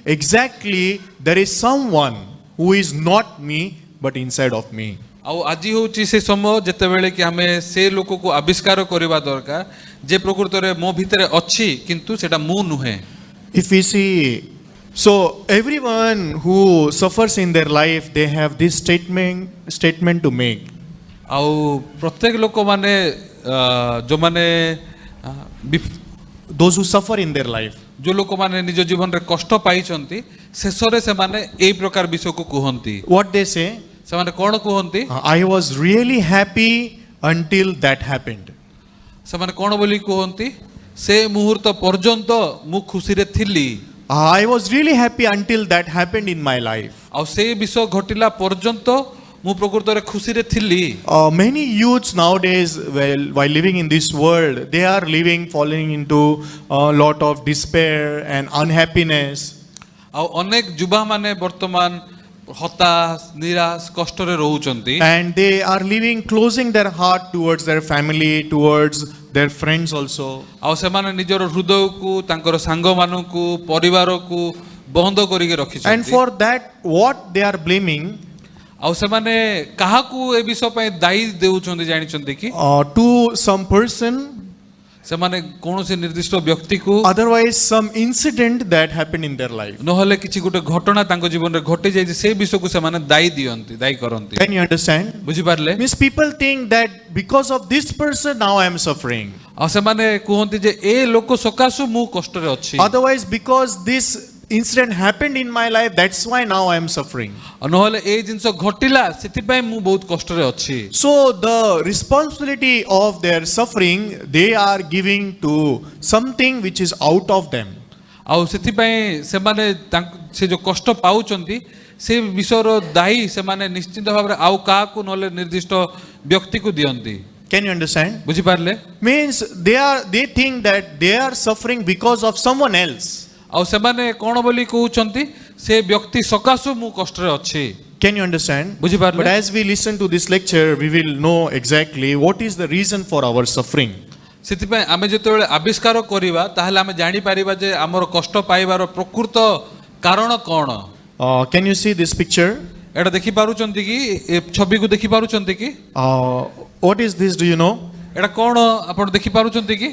exactly there is someone who is not me but inside of me. ଆଉ ଆଜି ହେଉଛି ସେ ସମୟ ଯେତେବେଳେ କି ଆମେ ସେ ଲୋକକୁ ଆବିଷ୍କାର କରିବା ଦରକାର ଯେ ପ୍ରକୃତରେ ମୋ ଭିତରେ ଅଛି କିନ୍ତୁ ସେଟା ମୁଁ ନୁହେଁ। If we see, so everyone who suffers in their life, they have this statement to make. ଆଉ ପ୍ରତ୍ୟେକ ଲୋକମାନେ ଯୋଉମାନେ Those who suffer in their life, जो ଲୋକମାନେ ନିଜ ଜୀବନରେ କଷ୍ଟ ପାଇଛନ୍ତି ଶେଷରେ ସେମାନେ ଏଇ ପ୍ରକାର ବିଷୟକୁ କୁହନ୍ତି। what they say, ସେମାନେ କ'ଣ କୁହନ୍ତି? I was really happy until that happened. ସେମାନେ କ'ଣ ବୋଲି କୁହନ୍ତି? ସେ ମୁହୂର୍ତ୍ତ ପର୍ଯ୍ୟନ୍ତ ମୁଁ ଖୁସିରେ ଥିଲି। I was really happy until that happened in my life. ଆଉ ସେଇ ବିଷୟ ଘଟିଲା ପର୍ଯ୍ୟନ୍ତ ମୁଁ ପ୍ରକୃତରେ ଖୁସିରେ ଥିଲି। Many youths nowadays, while living in this world, they are falling into a lot of despair and unhappiness. ଆଉ ଅନେକ ଯୁବା ମାନେ ବର୍ତ୍ତମାନ ହତାଶ ନିରାଶ କଷ୍ଟରେ ରହୁଛନ୍ତି। And they are closing their heart towards their family, towards their friends also. ଆଉ ସେମାନେ ନିଜର ହୃଦୟକୁ ତାଙ୍କର ସାଙ୍ଗମାନଙ୍କୁ ପରିବାରକୁ ବନ୍ଦ କରିକି ରଖିଛନ୍ତି। And for that, what they are blaming, ଆଉ ସେମାନେ କାହାକୁ ଏ ବିଷୟ ପାଇଁ ଦାୟୀ ଦେଉଛନ୍ତି ଜାଣିଛନ୍ତି କି? to some person, ସେମାନେ କୌଣସି ନିର୍ଦ୍ଦିଷ୍ଟ ବ୍ୟକ୍ତିକୁ otherwise some incident that happened in their life. ନହେଲେ କିଛି ଗୋଟେ ଘଟଣା ତାଙ୍କ ଜୀବନରେ ଘଟି ଯାଇଛି ସେ ବିଷୟକୁ ସେମାନେ ଦାୟୀ କରନ୍ତି। Can you understand? ବୁଝିପାରିଲେ? Means people think that because of this person now I am suffering. ଆଉ ସେମାନେ କୁହନ୍ତି ଯେ ଏ ଲୋକ ସକାଶୁ ମୁଁ କଷ୍ଟରେ ଅଛି। Otherwise, because this incident happened in my life, that's why now I am suffering. ନହେଲେ ଏଇ ଜିନିଷ ଘଟିଲା ସେଥିପାଇଁ ମୁଁ ବହୁତ କଷ୍ଟରେ ଅଛି। So the responsibility of their suffering they are giving to something which is out of them. ଆଉ ସେଥିପାଇଁ ସେମାନେ ସେ ଯୋଉ କଷ୍ଟ ପାଉଛନ୍ତି ସେ ବିଷୟର ଦାୟୀ ସେମାନେ ନିଶ୍ଚିତ ଭାବରେ ଆଉ କାହାକୁ ନହେଲେ ନିର୍ଦ୍ଦିଷ୍ଟ ବ୍ୟକ୍ତିକୁ ଦିଅନ୍ତି। Can you understand? ବୁଝିପାରିଲେ? Means they think that they are suffering because of someone else. ଆଉ ସେମାନେ କ'ଣ ବୋଲି କହୁଛନ୍ତି ସେ ବ୍ୟକ୍ତି ସକାଶୁ ମୁଁ କଷ୍ଟରେ ଅଛି। Can you understand? ବୁଝିପାରିଲେ? But as we listen to this lecture, we will know exactly what is the reason for our suffering. ସେଥିପାଇଁ ଆମେ ଯେତେବେଳେ ଆବିଷ୍କାର କରିବା ତାହେଲେ ଆମେ ଜାଣିପାରିବା ଯେ ଆମର କଷ୍ଟ ପାଇବାର ପ୍ରକୃତ କାରଣ କ'ଣ। Can you see this picture? ଏଇଟା ଦେଖିପାରୁଛନ୍ତି କି? ଏ ଛବିକୁ ଦେଖିପାରୁଛନ୍ତି କି? What is this? Do you know? ଏଇଟା କ'ଣ ଆପଣ ଦେଖିପାରୁଛନ୍ତି କି?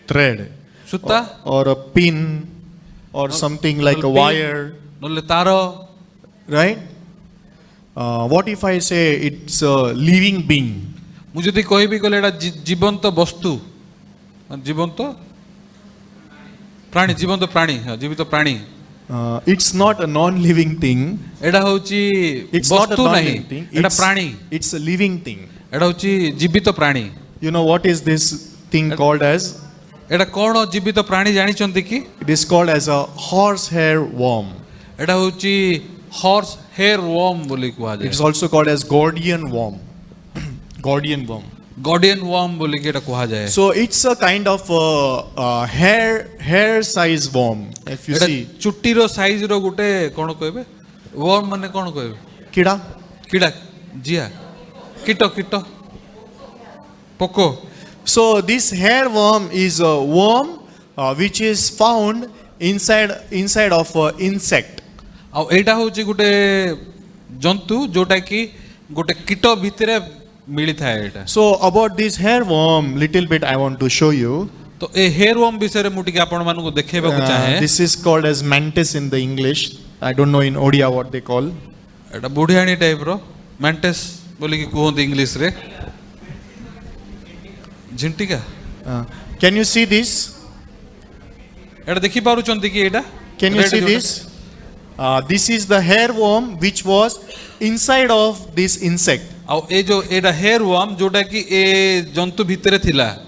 Thread. ସୂତା Or a pin or something like a wire, ନହେଲେ ତାର। right? What if I say it's a living being? ମୁଁ ଯଦି କହିବି କହିଲେ ଏଇଟା ଜୀବନ୍ତ ବସ୍ତୁ ଜୀବନ୍ତ ପ୍ରାଣୀ ଜୀବିତ ପ୍ରାଣୀ। It's not a non-living thing. ଏଇଟା ହେଉଛି It's not a ବସ୍ତୁ ନାହିଁ, non-living thing. ଏଇଟା ପ୍ରାଣୀ। It's a living thing. ଏଇଟା ହେଉଛି ଜୀବିତ ପ୍ରାଣୀ। You know what is this thing called as? ଏଇଟା କ'ଣ ଜୀବିତ ପ୍ରାଣୀ ଜାଣିଛନ୍ତି କି? It is called as a horsehair worm. ଏଇଟା ହେଉଛି ହର୍ସ ହେୟାର ୱାର୍ମ ବୋଲି କୁହାଯାଏ। It is also called as Gordian worm. Gordian worm. Gordian worm ବୋଲି ଏଇଟା କୁହାଯାଏ। So it's a kind of hair size worm. If you ଏଇଟା see, ଚୁଟିର ସାଇଜର ଗୋଟେ କ'ଣ କହିବେ? ୱାର୍ମ ମାନେ କ'ଣ କହିବେ? kida. କିଡ଼ା ଜିଆ କୀଟ ପୋକ। So this hair worm is a worm which is found inside of an insect. ଆଉ ଏଇଟା ହେଉଛି ଗୋଟେ ଜନ୍ତୁ ଯୋଉଟା କି ଗୋଟେ କୀଟ ଭିତରେ ମିଳିଥାଏ ଏଇଟା। So about this hair worm, little bit I want to show you. ତ ଏ ହେୟାର ୱାର୍ମ ବିଷୟରେ ମୁଁ ଟିକେ ଆପଣମାନଙ୍କୁ ଦେଖେଇବାକୁ ଚାହେଁ। This is called as mantis in the English. I don't know in Odia what they call. ଏଇଟା ବୁଢିଆଣୀ ଟାଇପର ମ୍ୟାଣ୍ଟେସ୍ ବୋଲିକି କୁହନ୍ତି ଇଂଲିଶରେ। ଝିଣ୍ଟିକା। Can you see this? ଏଇଟା ଦେଖିପାରୁଛନ୍ତି କି ଏଇଟା? Can you see this? This is the hair worm which was inside of this insect. ଆଉ ଏ ଯୋଉ ଏଇଟା ହେୟାର ୱାର୍ମ ଯୋଉଟା କି ଏ ଜନ୍ତୁ ଭିତରେ ଥିଲା।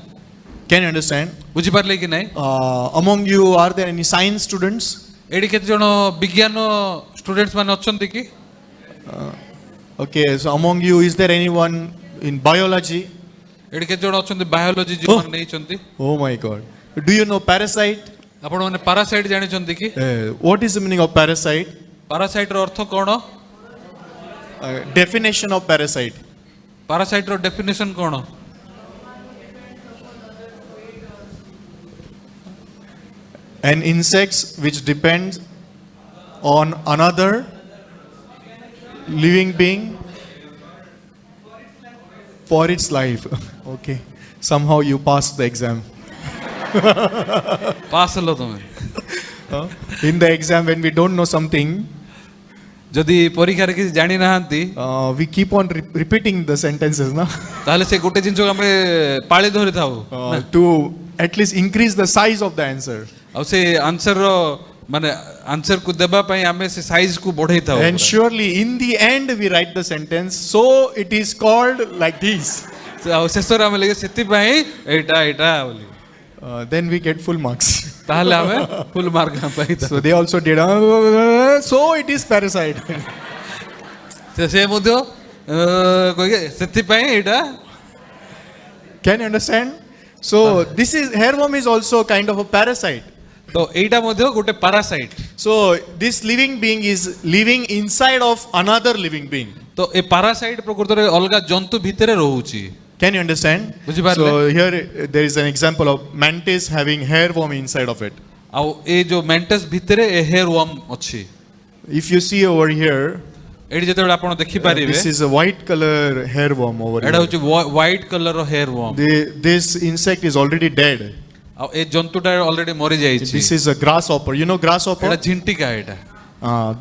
Can you understand? ବୁଝିପାରିଲେ କି ନାହିଁ? Among you, are there any science students? ଏଠି କେତେ ଜଣ ବିଜ୍ଞାନ ଷ୍ଟୁଡେଣ୍ଟସ୍ ମାନେ ଅଛନ୍ତି କି? Okay, so among you, is there anyone in biology? ଏଠି କେତେ ଜଣ ଅଛନ୍ତି ବାୟୋଲୋଜି ଯୋଉମାନେ ନେଇଛନ୍ତି? Oh my God. Do you know parasite? ଆପଣ ମାନେ ପାରାସାଇଟ୍ ଜାଣିଛନ୍ତି କି? What is the meaning of parasite? ପାରାସାଇଟ୍ର ଅର୍ଥ କ'ଣ? Definition of parasite. ପାରାସାଇଟ୍ର ଡେଫିନେସନ୍ କ'ଣ? An insect which depends on another living being for its life. Okay. Somehow you passed the exam. Pass ହେଲ ତମେ In the exam, when we don't know something, ଯଦି ପରୀକ୍ଷାରେ କିଛି ଜାଣି ନାହାନ୍ତି we keep on repeating the sentences, no? ତାହେଲେ ସେ ଗୋଟେ ଜିନିଷକୁ ଆମେ ପାଳି ଧରିଥାଉ To at least increase the size of the answer. ଆଉ ସେ ଆନ୍ସରର ମାନେ ଆନ୍ସରକୁ ଦେବା ପାଇଁ ଆମେ ସେ ସାଇଜକୁ ବଢେଇଥାଉ And surely in the end we write the sentence, so it is called like this. ଆଉ ଶେଷରେ ଆମେ ଲେଖେ ସେଥିପାଇଁ ଏଇଟା ଏଇଟା ବୋଲି Then we get full marks. ତାହେଲେ ଆମେ ଫୁଲ୍ ମାର୍କ ପାଇଥାଉ So they also did, so it is parasite. ସେ ମଧ୍ୟ କହିବେ ସେଥିପାଇଁ ଏଇଟା Can you understand? So this is, hairworm is also kind of a parasite. ତ ଏଇଟା ମଧ୍ୟ ଗୋଟେ parasite So this living being is living inside of another living being. ତ ଏ ପାରାସାଇଟ୍ ପ୍ରକୃତରେ ଅଲଗା ଜନ୍ତୁ ଭିତରେ ରହୁଛି Can you understand? ବୁଝିପାରିଲେ? So here there is an example of mantis having hairworm inside of it. ଆଉ ଏ ଯୋଉ ମେଣ୍ଟସ୍ ଭିତରେ ଏ ହେୟାର ୱାର୍ମ ଅଛି If you see over here, ଏଠି ଯେତେବେଳେ ଆପଣ ଦେଖିପାରିବେ this is a white color hairworm over ଏଟା here. ହଉଛି white colour hairworm This insect is already dead. ଆଉ ଏ ଜନ୍ତୁଟା ଅଲରେଡି ମରି ଯାଇଛି This is a grasshopper. You know ଏଟା grasshopper? ଝିଣ୍ଟିକା ଏଟା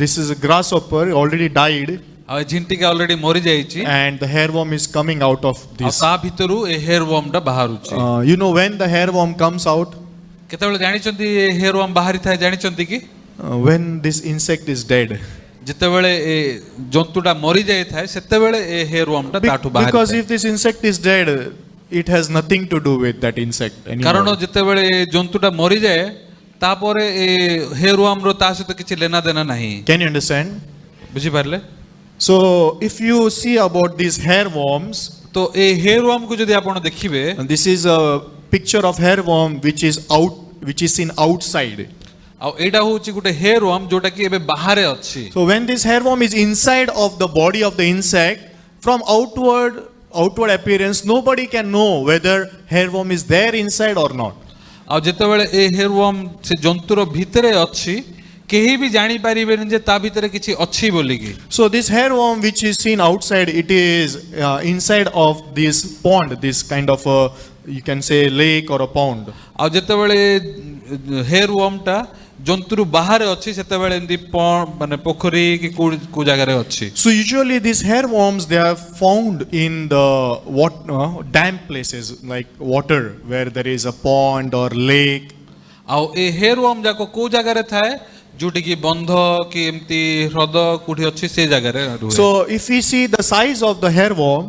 This is a grasshopper already died, ଆଉ ଏ ଝିଣ୍ଟିକା already ମରି ଯାଇଛି and the hairworm is coming out of ଆଉ this. ତା ଭିତରୁ ଏ ହେୟାର ୱାର୍ମ ଟା ବାହାରୁଛି You know when the hairworm comes out? କେତେବେଳେ ଜାଣିଛନ୍ତି ଏ ହେୟାର ୱାର୍ମ ବାହାରି ଥାଏ ଜାଣିଛନ୍ତି କି When this insect is dead. ଯେତେବେଳେ ଏ ଜନ୍ତୁଟା ମରି ଯାଇଥାଏ ସେତେବେଳେ ଏ ହେୟାର ୱାର୍ମ ଟା ତାଠୁ Because ବାହାରି if this insect is dead, it has nothing to do with that insect କାରଣ anymore. ଯେତେବେଳେ ଏ ଜନ୍ତୁଟା ମରିଯାଏ ତାପରେ ଏ ହେୟାର ୱାର୍ମ ର ତା ସହିତ କିଛି ଲେନା ଦେନା ନାହିଁ Can you understand? ବୁଝିପାରିଲେ So if you see about these hairworms, ତ ଏ ହେୟାର ୱାର୍ମ କୁ ଯଦି ଆପଣ ଦେଖିବେ and this is a picture of hairworm which is seen outside. ଆଉ ଏଇଟା ହଉଛି ଗୋଟେ ହେୟାର ୱାର୍ମ ଯୋଉଟା କି ଏବେ ବାହାରେ ଅଛି So when this hairworm is inside of the body of the insect, from outward appearance, nobody can know whether hairworm is there inside or not. ଆଉ ଯେତେବେଳେ ଏ ହେୟାର ୱାର୍ମ ସେ ଜନ୍ତୁର ଭିତରେ ଅଛି କେହି ବି ଜାଣି ପାରିବେନି ଯେ ତା ଭିତରେ କିଛି ଅଛି ବୋଲିକି So this hairworm which is seen outside, it is inside of this pond, this kind of a, you can say, lake or a pond. ଆଉ ଯେତେବେଳେ ହେୟାର ୱାର୍ମ ଟା ଜନ୍ତୁରୁ ବାହାରେ ଅଛି ସେତେବେଳେ ଏମିତି ମାନେ ପୋଖରୀ କି କୋଉ ଜାଗାରେ ଅଛି So usually these hairworms, they are found in the damp places like water, where there is a pond or lake. ଆଉ ଏ ହେୟାର ୱାର୍ମ ଯାକ କୋଉ ଜାଗାରେ ଥାଏ ଯୋଉଠି କି ବନ୍ଧ କି ଏମିତି ହ୍ରଦ କୋଉଠି ଅଛି ସେ ଜାଗାରେ ରୁହେ So if we see the size of the hairworm,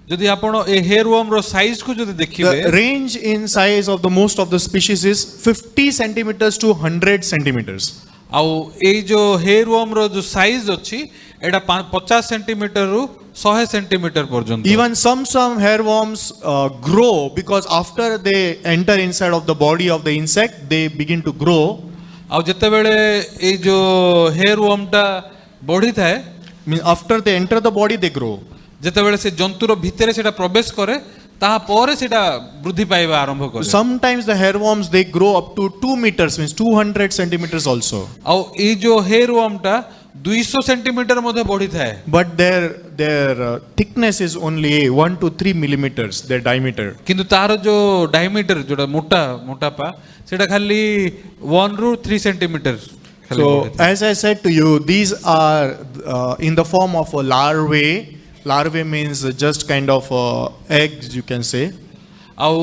ଯଦି ଆପଣ ଏ ହେୟାର ୱାର୍ମ ର ସାଇଜ କୁ ଯଦି ଦେଖିବେ the range in size of the most of the species is 50 centimeters to 100 centimeters. ଆଉ ଏଇ ଯୋଉ ହେୟାର ୱାର୍ମ ର ଯୋଉ ସାଇଜ ଅଛି ଏଟା 50 ସେଣ୍ଟିମିଟର ରୁ 100 ସେଣ୍ଟିମିଟର ପର୍ଯ୍ୟନ୍ତ Even some hairworms grow, because after they enter inside of the body of the insect, they begin to grow. ଆଉ ଯେତେବେଳେ ଏଇ ଯୋଉ ହେୟାର ୱାର୍ମ ଟା ବଢିଥାଏ After they enter the body, they grow. ଯେତେବେଳେ ସେ ଜନ୍ତୁର ଭିତରେ ସେଟା ପ୍ରବେଶ କରେ ତାପରେ ସେଟା ବୃଦ୍ଧି ପାଇବା ଆରମ୍ଭ କରେ Sometimes the hairworms, they grow up to 2 meters, means 200 centimeters also. ଆଉ ଏଇ ଯୋଉ ହେୟାର ୱାର୍ମ ଟା 200 ସେଣ୍ଟିମିଟର ମଧ୍ୟ ବଢିଥାଏ But their thickness is only 1 to 3 millimeters, their diameter. କିନ୍ତୁ ତାର ଯୋଉ ଡାଇମିଟର ଯୋଉଟା ମୋଟାପା ସେଟା ଖାଲି 1 ରୁ 3 centimetre So as I said to you, these are in the form of a larvae. Larvae means just kind of eggs, you can say. ଆଉ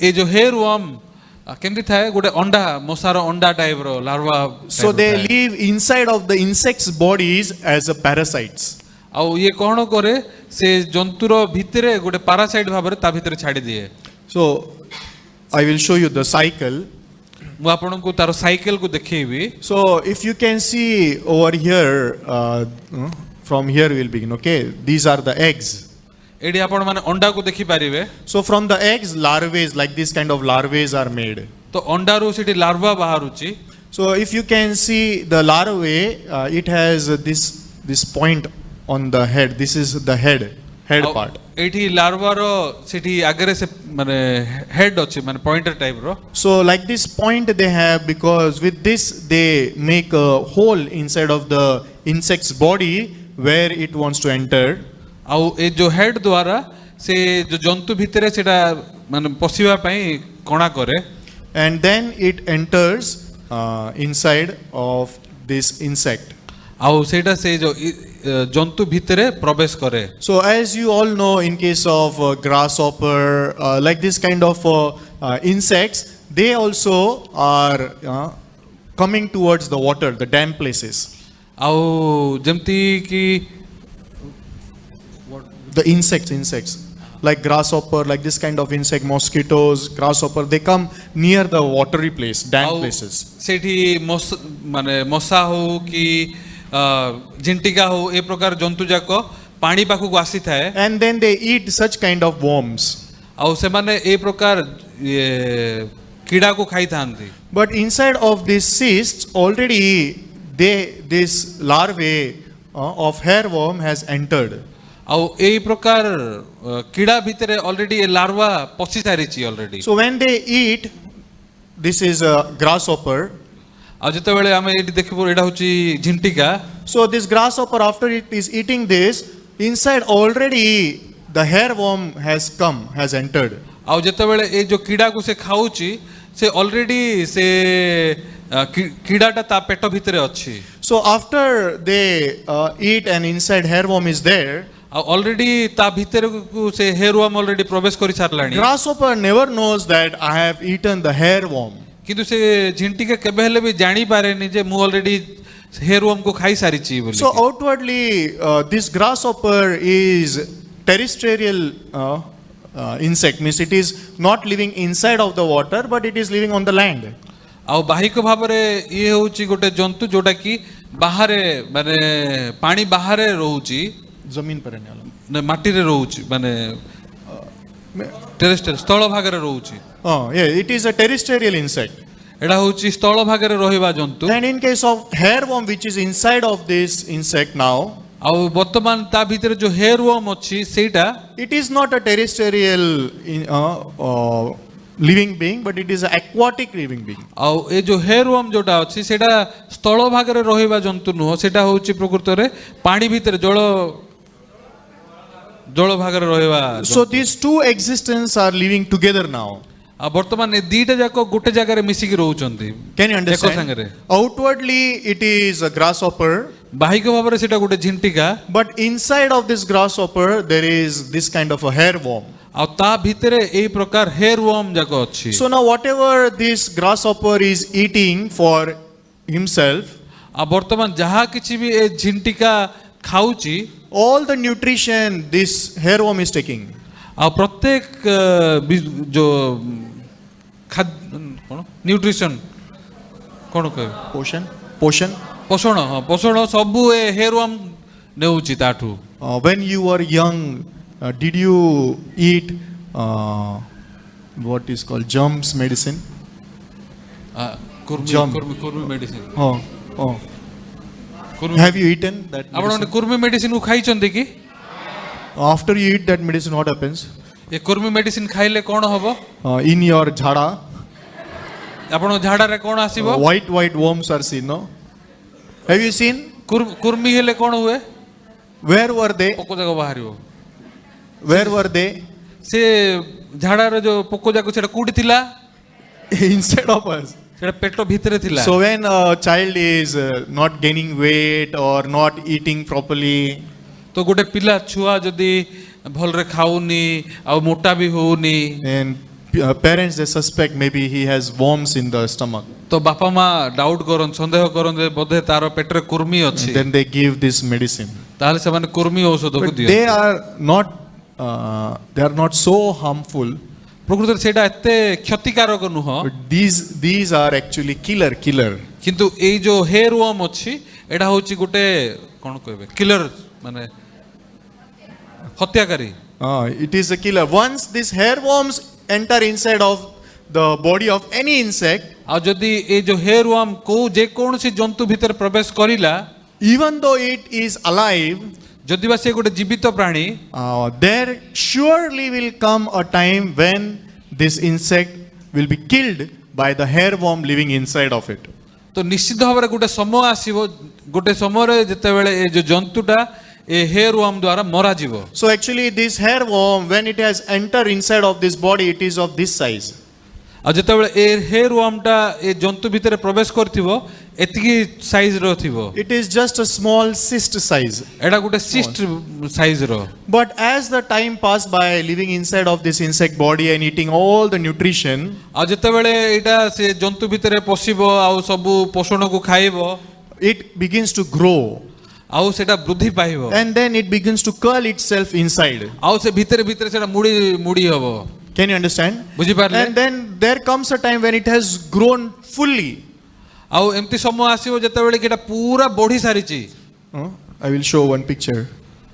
ଏ ଯୋଉ hair warm କେମିତି ଥାଏ ଗୋଟେ ଅଣ୍ଡା ମଶାର ଅଣ୍ଡା ଟାଇପ ର larva So they live inside of the insects' bodies as a parasites. ଆଉ ଇଏ କଣ କରେ ସେ ଜନ୍ତୁର ଭିତରେ ଗୋଟେ ପାରାସାଇଟ୍ ଭାବରେ ତା ଭିତରେ ଛାଡି ଦିଏ So I will show you the cycle. ମୁଁ ଆପଣଙ୍କୁ ତାର ସାଇକେଲ କୁ ଦେଖେଇବି So if you can see over here, from here we'll begin. Okay, these are the eggs. ଏଠି ଆପଣ ମାନେ ଅଣ୍ଡାକୁ ଦେଖି ପାରିବେ So from the eggs, larvae, like this kind of larvae are made. ତ ଅଣ୍ଡାରୁ ସେଠି ଲାର୍ଭା ବାହାରୁଛି So if you can see the larvae, it has this point on the head. This is the head ଆଉ part. ଏଠି ଲାର୍ଭାର ସେଠି ଆଗରେ ସେ ମାନେ head ଅଛି ମାନେ ପଏଣ୍ଟର ଟାଇପ ର So like this point they have, because with this they make a hole inside of the insect's body where it wants to enter. ଆଉ ଏ ଯୋ ହେଡ୍ ଦ୍ୱାରା ସେ ଯୋ ଜନ୍ତୁ ଭିତରେ ସେଟା ମାନେ ପଶିବା ପାଇଁ କଣା କରେ And then it enters inside of this insect. ଆଉ ସେଇଟା ସେ ଯୋ ଜନ୍ତୁ ଭିତରେ ପ୍ରବେଶ କରେ So as you all know, in case of grasshopper, like this kind of insects, they also are coming towards the water, the damp places. ଆଉ ଯେମିତି କି The insects, like grasshopper, like this kind of insect, mosquitoes, grasshopper, they come near the watery place, damp ଆଉ places. ସେଠି ମାନେ ମଶା ହଉ କି ଝିଣ୍ଟିକା ହଉ ଏ ପ୍ରକାର ଜନ୍ତୁ ଯାକ ପାଣି ପାଖକୁ ଆସିଥାଏ And then they eat such kind of worms. ଆଉ ସେମାନେ ଏ ପ୍ରକାର କୀଡ଼ାକୁ ଖାଇଥାନ୍ତି But inside of this cyst, already this larvae of hairworm has entered. ଆଉ ଏଇ ପ୍ରକାର କୀଡ଼ା ଭିତରେ ଅଲରେଡି ଏ ଲାର୍ଭା ପଶି ସାରିଛି already So when they eat, this is a grasshopper. ଆଉ ଯେତେବେଳେ ଆମେ ଏଇଠି ଦେଖିବୁ ଏଇଟା ହଉଛି ଝିଣ୍ଟିକା So this grasshopper, after it is eating this, inside already the hairworm has entered. ଆଉ ଯେତେବେଳେ ଏଇ ଯୋଉ କୀଡ଼ାକୁ ସେ ଖାଉଛି ସେ ଅଲରେଡି ସେ କୀଡ଼ାଟା ତା ପେଟ ଭିତରେ ଅଛି So after they eat and inside hairworm is there, ଆଉ ଅଲରେଡି ତା ଭିତରକୁ ସେ ହେୟାରୱାର୍ମ ଅଲରେଡି ପ୍ରବେଶ କରି ସାରିଲାଣି grasshopper never knows that I have eaten the hairworm. କିନ୍ତୁ ସେ ଝିଣ୍ଟିକା କେବେ ହେଲେ ବି ଜାଣିପାରେନି ଯେ ମୁଁ ଅଲରେଡି ହେୟାରୱାର୍ମକୁ ଖାଇ ସାରିଛି ବୋଲି So outwardly, this grasshopper is terrestrial insect, means it is not living inside of the water, but it is living on the land. ଆଉ ବାହିକ ଭାବରେ ଇଏ ହେଉଛି ଗୋଟେ ଜନ୍ତୁ ଯୋଉଟା କି ବାହାରେ ମାନେ ପାଣି ବାହାରେ ରହୁଛି जमीन पर रहने वाला. ମାଟିରେ ରହୁଛି ମାନେ ଟେରେଷ୍ଟ୍ରିଆଲ ସ୍ଥଳ ଭାଗରେ ରହୁଛି Yeah, it is a terrestrial insect. ଏଟା ହେଉଛି ସ୍ଥଳ ଭାଗରେ ରହିବା ଜନ୍ତୁ And in case of hairworm, which is inside of this insect now, ଆଉ ବର୍ତ୍ତମାନ ତା ଭିତରେ ଯୋଉ ହେୟାରୱାର୍ମ ଅଛି ସେଇଟା it is not a terrestrial living being, but it is an aquatic living being. ଆଉ ଏ ଯୋଉ ହେୟାରୱାର୍ମ ଯୋଉଟା ଅଛି ସେଇଟା ସ୍ଥଳ ଭାଗରେ ରହିବା ଜନ୍ତୁ ନୁହଁ ସେଇଟା ହେଉଛି ପ୍ରକୃତରେ ପାଣି ଭିତରେ ଜଳ ଭାଗରେ ରହିବା So these two existences are living together now. ଆଉ ବର୍ତ୍ତମାନ ଏ ଦିଟା ଯାକ ଗୋଟେ ଜାଗାରେ ମିଶିକି ରହୁଛନ୍ତି Can you ଏକ understand? ସାଙ୍ଗରେ Outwardly, it is a grasshopper, ବାହିକ ଭାବରେ ସେଇଟା ଗୋଟେ ଝିଣ୍ଟିକା but inside of this grasshopper, there is this kind of a hairworm. ଆଉ ତା ଭିତରେ ଏଇ ପ୍ରକାର ହେୟାରୱାର୍ମ ଯାକ ଅଛି So now, whatever this grasshopper is eating for himself, ଆଉ ବର୍ତ୍ତମାନ ଯାହା କିଛି ବି ଏ ଝିଣ୍ଟିକା ଖାଉଛି all the nutrition this hairworm is taking. ଆଉ ପ୍ରତ୍ୟେକ ଯୋଉ କଣ ନ୍ୟୁଟ୍ରିସନ୍ କଣ କହିବେ Portion? ପୋଷଣ ହଁ ପୋଷଣ ସବୁ ଏ ହେୟାରୱାର୍ମ ନେଉଛି ତାଠୁ When you were young, did you eat what is called germs medicine? Germ. କୁର୍ମି medicine Oh. Have you eaten that ଆପଣ medicine? କୁର୍ମି ମେଡିସିନ କୁ ଖାଇଛନ୍ତି କି After you eat that medicine, what happens? ଏ କୁର୍ମି ମେଡିସିନ ଖାଇଲେ କ'ଣ ହବ In your jhada, ଆପଣ ଝାଡାରେ କ'ଣ ଆସିବ white worms are seen, no? Have you seen? କୁର୍ମି ହେଲେ କ'ଣ ହୁଏ Where were they? ପୋକ ଯାକ ବାହାରିବ Where were they? ସେ ଝାଡାରେ ଯୋଉ ପୋକ ଯାକ ସେଟା କୋଉଠି ଥିଲା Inside of us. ସେଟା ପେଟ ଭିତରେ ଥିଲା So when a child is not gaining weight or not eating properly, ତ ଗୋଟେ ପିଲା ଛୁଆ ଯଦି ଭଲରେ ଖାଉନି ଆଉ ମୋଟା ବି ହଉନି and parents they suspect maybe he has worms in the stomach, ତ ବାପା ମା ଡାଉଟ୍ କରନ୍ତି ସନ୍ଦେହ କରନ୍ତି ବୋଧେ ତାର ପେଟରେ କୁର୍ମି ଅଛି then they give this medicine. ତାହେଲେ ସେମାନେ କୁର୍ମି ଔଷଧକୁ But ଦିଅନ୍ତି they are not so harmful. ପ୍ରକୃତରେ ସେଇଟା ଏତେ କ୍ଷତିକାରକ ନୁହଁ But these are actually killer. କିନ୍ତୁ ଏଇ ଯୋଉ ହେୟାରୱାର୍ମ ଅଛି ଏଇଟା ହଉଛି ଗୋଟେ କ'ଣ କହିବେ କିଲର ମାନେ ହତ୍ୟାକାରୀ It is a killer. Once these hairworms enter inside of the body of any insect, ଆଉ ଯଦି ଏଇ ଯୋଉ ହେୟାରୱାର୍ମ କୋଉ ଯେକୌଣସି ଜନ୍ତୁ ଭିତରେ ପ୍ରବେଶ କରିଲା even though it is alive, ଯଦି ବା ସେ ଗୋଟେ ଜୀବିତ ପ୍ରାଣୀ there surely will come a time when this insect will be killed by the hairworm living inside of it. ତ ନିଶ୍ଚିତ ଭାବରେ ଗୋଟେ ସମୟ ଆସିବ, ଗୋଟେ ସମୟରେ ଯେତେବେଳେ ଏ ଯୋଉ ଜନ୍ତୁଟା ଏ ହେୟାର ୱାର୍ମ ଦ୍ୱାରା ମରାଯିବ। So actually this hairworm, when it has entered inside of this body, it is of this size. ଆଉ ଯେତେବେଳେ ଏ ହେୟାର ୱାର୍ମଟା ଏ ଜନ୍ତୁ ଭିତରେ ପ୍ରବେଶ କରିଥିବ ଏତିକି ସାଇଜର ଥିବ। It is just a small cyst size. ଏଟା ଗୋଟେ cyst ସାଇଜର। But as the time passed by, living inside of this insect body and eating all the nutrition, ଆଉ ଯେତେବେଳେ ଏଇଟା ସେ ଜନ୍ତୁ ଭିତରେ ପଶିବ ଆଉ ସବୁ ପୋଷଣକୁ ଖାଇବ, it begins to grow. ଆଉ ସେଟା ବୃଦ୍ଧି ପାଇବ, And then it begins to curl itself inside. ଆଉ ସେ ଭିତରେ ଭିତରେ ସେଟା ମୁଡ଼ି ହବ। Can you understand? ବୁଝିପାରିଲେ? And then there comes a time when it has grown fully. ଆଉ ଏମିତି ସମୟ ଆସିବ ଯେତେବେଳେ କି ଏଟା ପୁରା ବଢି ସାରିଛି। I will show one picture.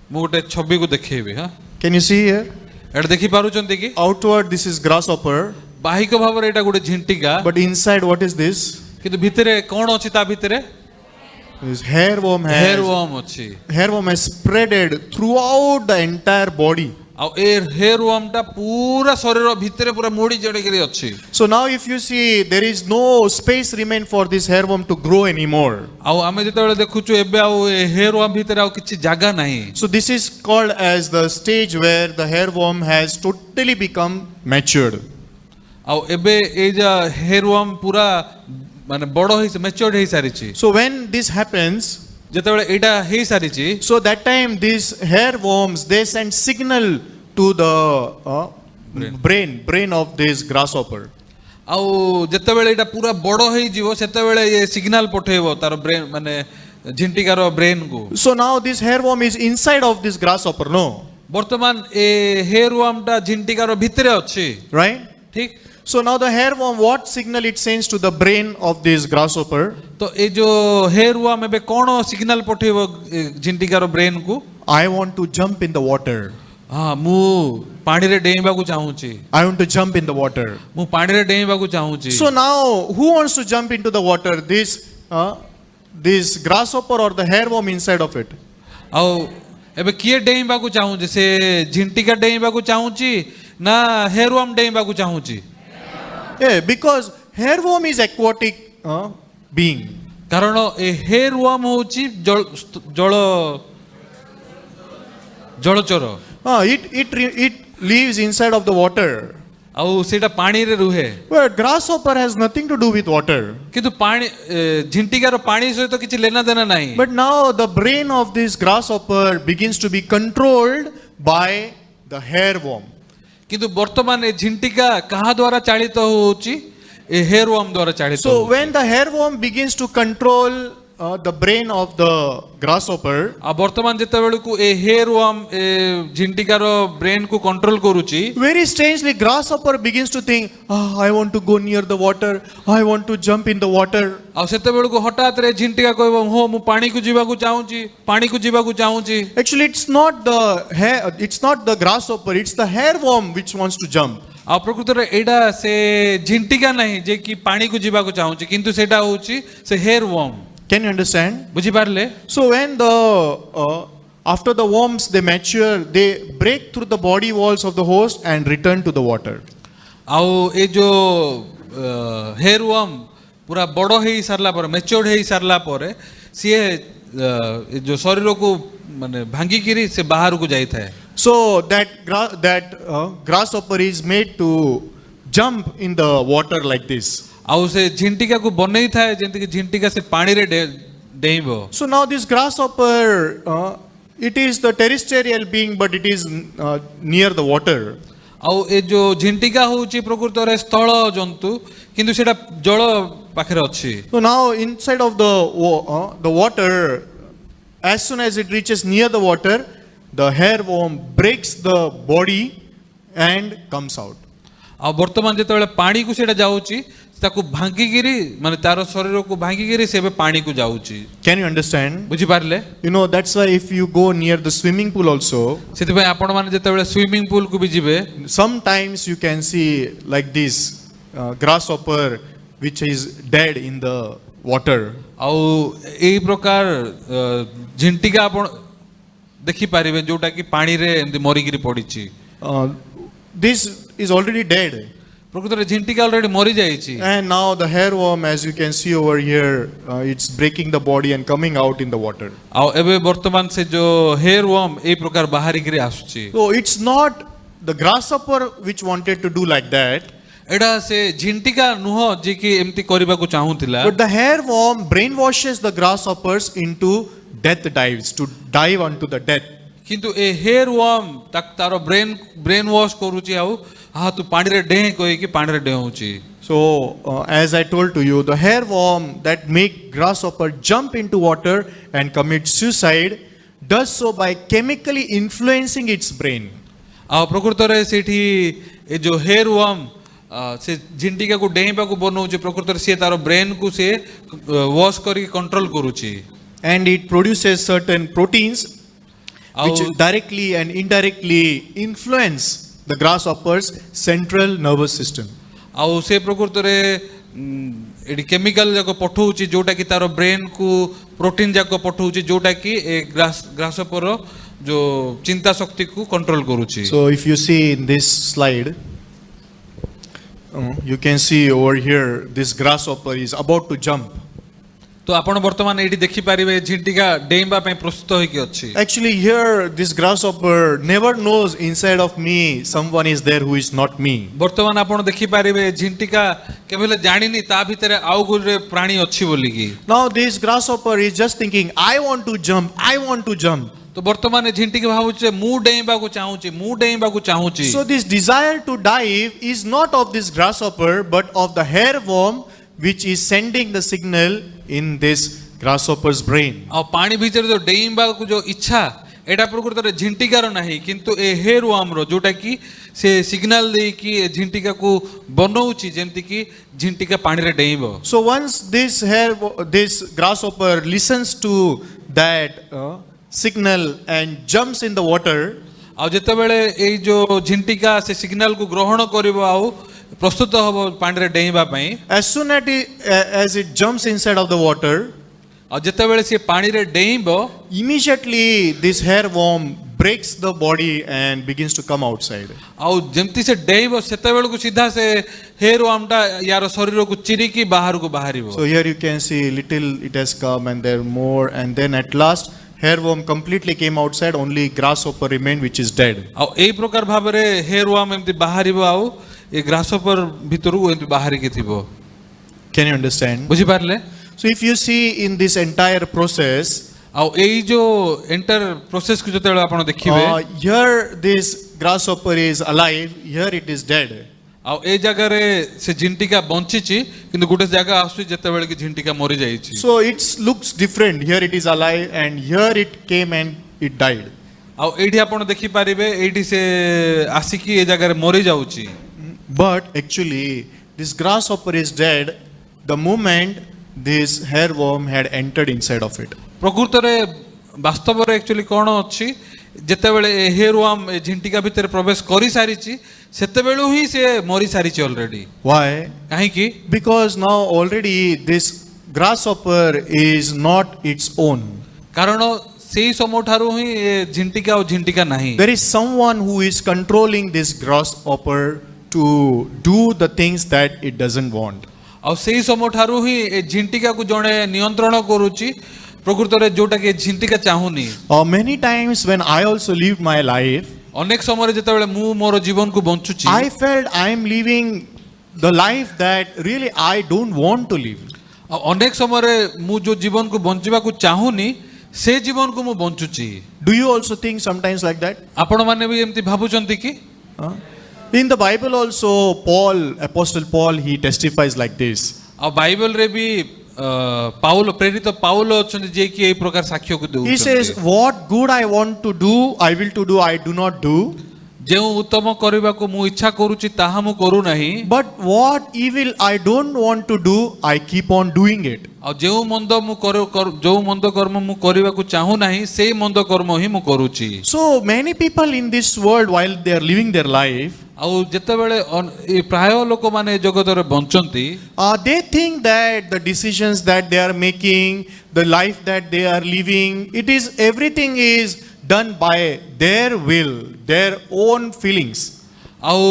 ମୁଁ ଗୋଟେ ଛବିକୁ ଦେଖେଇବି। ହଁ, Can you see here? ଏଟା ଦେଖି ପାରୁଛନ୍ତି କି? Outward this is grasshopper, ବାହିକ ଭାବରେ ଏଟା ଗୋଟେ ଝିଣ୍ଟିକା, but inside what is this? କିନ୍ତୁ ଭିତରେ କଣ ଅଛି? ତା ଭିତରେ This hairworm hair has worm ଅଛି। hairworm has spreaded throughout the entire body. ଆଉ ଏ ହେୟାର ୱାର୍ମଟା ପୁରା ଶରୀର ଭିତରେ ପୁରା ମୋଡ଼ି ଜଡ଼ିକିରି ଅଛି। So now if you see, there is no space remain for this hairworm to grow anymore. ଆଉ ଆମେ ଯେତେବେଳେ ଦେଖୁଛୁ ଏବେ ଆଉ ଏ ହେୟାର ୱାର୍ମ ଭିତରେ ଆଉ କିଛି ଜାଗା ନାହିଁ। So this is called as the stage where the hairworm has totally become matured. ଆଉ ଏବେ ଏଇ ଯା ହେୟାର ୱାର୍ମ ପୁରା ମାନେ ବଡ଼ ହେଇ ମ୍ୟାଚୁର୍ଡ ହେଇ ସାରିଛି। So when this happens, ଯେତେବେଳେ ଏଇଟା ହେଇ ସାରିଛି, so that time these hairworms, they send signal to the brain of this grasshopper. ଆଉ ଯେତେବେଳେ ଏଇଟା ପୁରା ବଡ଼ ହେଇଯିବ ସେତେବେଳେ ଏ ସିଗ୍ନାଲ ପଠେଇବ ତାର ବ୍ରେନ୍ ମାନେ ଝିଣ୍ଟିକାର ବ୍ରେନ୍କୁ। So now this hairworm is inside of this grasshopper, no? ବର୍ତ୍ତମାନ ଏ ହେୟାର ୱାର୍ମଟା ଝିଣ୍ଟିକାର ଭିତରେ ଅଛି, Right? ଠିକ? So now the hairworm, what signal it sends to the brain of this grasshopper? ତ ଏ ଯୋଉ ହେୟାର ୱାର୍ମ ଏବେ କଣ ସିଗ୍ନାଲ ପଠେଇବ ଝିଣ୍ଟିକାର ବ୍ରେନ୍କୁ? I want to jump in the water. ହଁ, ମୁଁ ପାଣିରେ ଡେଇଁବାକୁ ଚାହୁଁଛି, I want to jump in the water. ମୁଁ ପାଣିରେ ଡେଇଁବାକୁ ଚାହୁଁଛି। So now who wants to jump into the water? This grasshopper or the hairworm inside of it? ଆଉ ଏବେ କିଏ ଡେଇଁବାକୁ ଚାହୁଁଛି? ସେ ଝିଣ୍ଟିକା ଡେଇଁବାକୁ ଚାହୁଁଛି ନା ହେୟାର ୱାର୍ମ ଡେଇଁବାକୁ ଚାହୁଁଛି? Yeah, because hairworm is aquatic being. କାରଣ ଏ ହେୟାର ୱାର୍ମ ହଉଛି ଜଳଚର। It lives inside of the water. ଆଉ ସେଇଟା ପାଣିରେ ରୁହେ। But grasshopper has nothing to do with water. କିନ୍ତୁ ପାଣି ଝିଣ୍ଟିକାର ପାଣି ସହିତ କିଛି ଲେନା ଦେନା ନାହିଁ। But now the brain of this grasshopper begins to be controlled by the hairworm. କିନ୍ତୁ ବର୍ତ୍ତମାନ ଏ ଝିଣ୍ଟିକା କାହା ଦ୍ୱାରା ଚାଳିତ ହେଉଛି? ଏ ହେୟାର ୱାର୍ମ ଦ୍ୱାରା ଚାଳିତ। So when the hairworm begins to control the brain of the grasshopper, ଆଉ ବର୍ତ୍ତମାନ ଯେତେବେଳକୁ ଏ ହେୟାର ୱାର୍ମ ଏ ଝିଣ୍ଟିକାର ବ୍ରେନ୍କୁ କଣ୍ଟ୍ରୋଲ କରୁଛି, very strangely grasshopper begins to think, I want to go near the water, I want to jump in the water. ଆଉ ସେତେବେଳକୁ ହଠାତରେ ଝିଣ୍ଟିକା କହିବ, ହଁ ମୁଁ ପାଣିକୁ ଯିବାକୁ ଚାହୁଁଛି, ପାଣିକୁ ଯିବାକୁ ଚାହୁଁଛି। Actually it's not the grasshopper, it's the hairworm which wants to jump. ଆଉ ପ୍ରକୃତରେ ଏଇଟା ସେ ଝିଣ୍ଟିକା ନାହିଁ ଯେ କି ପାଣିକୁ ଯିବାକୁ ଚାହୁଁଛି, କିନ୍ତୁ ସେଇଟା ହେଉଛି ସେ hairworm. Can you understand? ବୁଝିପାରିଲେ? So when after the worms they mature, they break through the body walls of the host and return to the water. ଆଉ ଏ ଯୋଉ ହେୟାର ୱାର୍ମ ପୁରା ବଡ଼ ହେଇ ସାରିଲା ପରେ, ମ୍ୟାଚୁର୍ଡ ହେଇ ସାରିଲା ପରେ ସିଏ ଏ ଯୋଉ ଶରୀରକୁ ମାନେ ଭାଙ୍ଗିକିରି ସେ ବାହାରକୁ ଯାଇଥାଏ। So that grasshopper is made to jump in the water like this. ଆଉ ସେ ଝିଣ୍ଟିକାକୁ ବନେଇଥାଏ ଯେମିତି କି ଝିଣ୍ଟିକା ସେ ପାଣିରେ ଡେଇଁବ। So now this grasshopper, it is the terrestrial being, but it is near the water. ଆଉ ଏ ଯୋଉ ଝିଣ୍ଟିକା ହେଉଛି ପ୍ରକୃତରେ ସ୍ଥଳ ଜନ୍ତୁ, କିନ୍ତୁ ସେଟା ଜଳ ପାଖରେ ଅଛି। So now inside of the water, as soon as it reaches near the water, the hairworm breaks the body and comes out. ଆଉ ବର୍ତ୍ତମାନ ଯେତେବେଳେ ପାଣିକୁ ସେଟା ଯାଉଛି ତାକୁ ଭାଙ୍ଗିକିରି ମାନେ ତାର ଶରୀରକୁ ଭାଙ୍ଗିକିରି ସେ ଏବେ ପାଣିକୁ ଯାଉଛି। Can you understand? ବୁଝିପାରିଲେ? You know, that's why if you go near the swimming pool also, ସେଥିପାଇଁ ଆପଣମାନେ ଯେତେବେଳେ ସୁଇମିଂ ପୁଲକୁ ବି ଯିବେ, sometimes you can see like this grasshopper which is dead in the water. ଆଉ ଏଇ ପ୍ରକାର ଝିଣ୍ଟିକା ଆପଣ देखि पारिबे जोटा कि पानी रे एमती मरिगिरी पड़िछि This is already dead. प्रकृत रे झिंटिका ऑलरेडी मरि जाइछि And now the hairworm, as you can see over here, it's breaking the body and coming out in the water. आ एबे वर्तमान से जो हेयर वर्म ए प्रकार बाहरी गिरी आसुछि So it's not the grasshopper which wanted to do like that, एडा से झिंटिका नुह जे कि एमती करबा को चाहुथिला but the hairworm brainwashes the grasshoppers into death dives, to dive onto the death. किंतु ए हेयर वर्म तारो ब्रेन वॉश करूछि आउ हा तू पानी रे डेह कोइ कि पानी रे डेहुछि So, as I told to you, the hairworm that make grasshopper jump into water and commit suicide does so by chemically influencing its brain. आ प्रकृत रे सेठी ए जो हेयर वर्म से झिंटिका को डेहिबा को बनौछि प्रकृत रे से तारो ब्रेन को से वॉश करी control करूछि And it produces certain proteins which Our- directly and indirectly influence the grasshopper's central nervous system. आउ से प्रकृत रे एडी केमिकल जाको पठौछि जोटा कि तारो ब्रेन को प्रोटीन जाको पठौछि जोटा कि ए ग्रासहोपर जो चिंता शक्ति को control करूछि So if you see in this slide, you can see over here this grasshopper is about to jump. तो आपण वर्तमान एडी देखि पारिबे झिंटिका डेइबा पय प्रस्तुत होई कि अछि Actually, here this grasshopper never knows inside of me someone is there who is not me. वर्तमान आपण देखि पारिबे झिंटिका केबेले जानिनी ता भितरे आउ गुरे प्राणी अछि बोली कि Now this grasshopper is just thinking, I want to jump, I want to jump. तो वर्तमान झिंटिका भाबुचे मु डेइबा को चाहूची मु डेइबा को चाहूची So this desire to dive is not of this grasshopper, but of the hairworm which is sending the signal in this grasshopper's brain. आ पानी भितर जो डेइबा को जो इच्छा एटा प्रकृत रे झिंटिकार नाही किंतु ए हेयर वर्म रो जोटा कि से सिग्नल दे कि ए झिंटिका को बनौची जेंति कि झिंटिका पानी रे डेइबो So once this grasshopper listens to that signal and jumps in the water, आ जेतेबेले ए जो झिंटिका से सिग्नल को ग्रहण करिवो आउ प्रस्तुत हबो पानी रे डेइबा पई as soon as it jumps inside of the water, आ जेतेबेले से पानी रे डेइबो immediately this hairworm breaks the body and begins to come outside. आउ जेमती से डेइबो सेतेबेले को सीधा से हेयर वर्मटा यार शरीर को चिरी की बाहर को बाहरिबो So here you can see little it has come and there more, and then at last hairworm completely came outside, only grasshopper remained which is dead. आउ एई प्रकार भाबरे हेयर वर्म एमती बाहरिबो आउ ए ग्रासहोपर भितरु एमती बाहरी के थिबो Can you understand? बुझी Parle So if you see in this entire process, आउ एई जो एंटर प्रोसेस को जतेबेले आपण देखिबे here this grasshopper is alive, here it is dead. आउ ए जगह रे से झिंटिका बंचिची किंतु गुटे जगह आसु जतेबेले कि झिंटिका मरि जाईची So it looks different. Here it is alive and here it came and it died. आउ एठी आपण देखि पारिबे एठी से आसिकी ए जगह रे मरि जाउची But actually, this grasshopper is dead the moment this hairworm had entered inside of it. प्रकृत रे वास्तव रे एक्चुअली कोन अछि जेतेबेले ए हेयर वर्म ए झिंटिका भितर प्रवेश करि सारिची सेतेबेलु ही से मरि सारिची ऑलरेडी Why? काहे कि Because now already this grasshopper is not its own. कारण सेही समय ठारू ही ए झिंटिका और झिंटिका नाही There is someone who is controlling this grasshopper to do the things that it doesn't want. और सेही समय ठारू ही ए झिंटिका को जणे नियंत्रण करूची प्रकृत रे जोटा कि झिंटिका चाहुनी Many times when I also lived my life, अनेक समय जेतेबेले मु मोर जीवन को बंचुची I felt I am living the life that really I don't want to live. अनेक समय रे मु जो जीवन को बंचिबा को चाहुनी से जीवन को मु बंचुची Do you also think sometimes like that? आपण माने भी एमती भाबुचंती कि Huh? In the Bible also, Apostle Paul, he testifies like this. आ बाइबल रे भी पाउल प्रेरित पाउल अछन जे कि ए प्रकार साक्ष्य को He says, देउछन what good I want to do, I will to do, I do not do. जे उत्तम करबा को मु इच्छा करूची ताहा मु करू नाही But what evil I don't want to do, I keep on doing it. आ जे मंद मु जो मंद कर्म मु करबा को चाहू नाही से मंद कर्म ही मु करूची So many people in this world, while they are living their life, आ जेतेबेले प्राय लोक माने जगत रे बंचंती they think that the decisions that they are making, the life that they are living, it is everything is done by their will, their own feelings. ଆଉ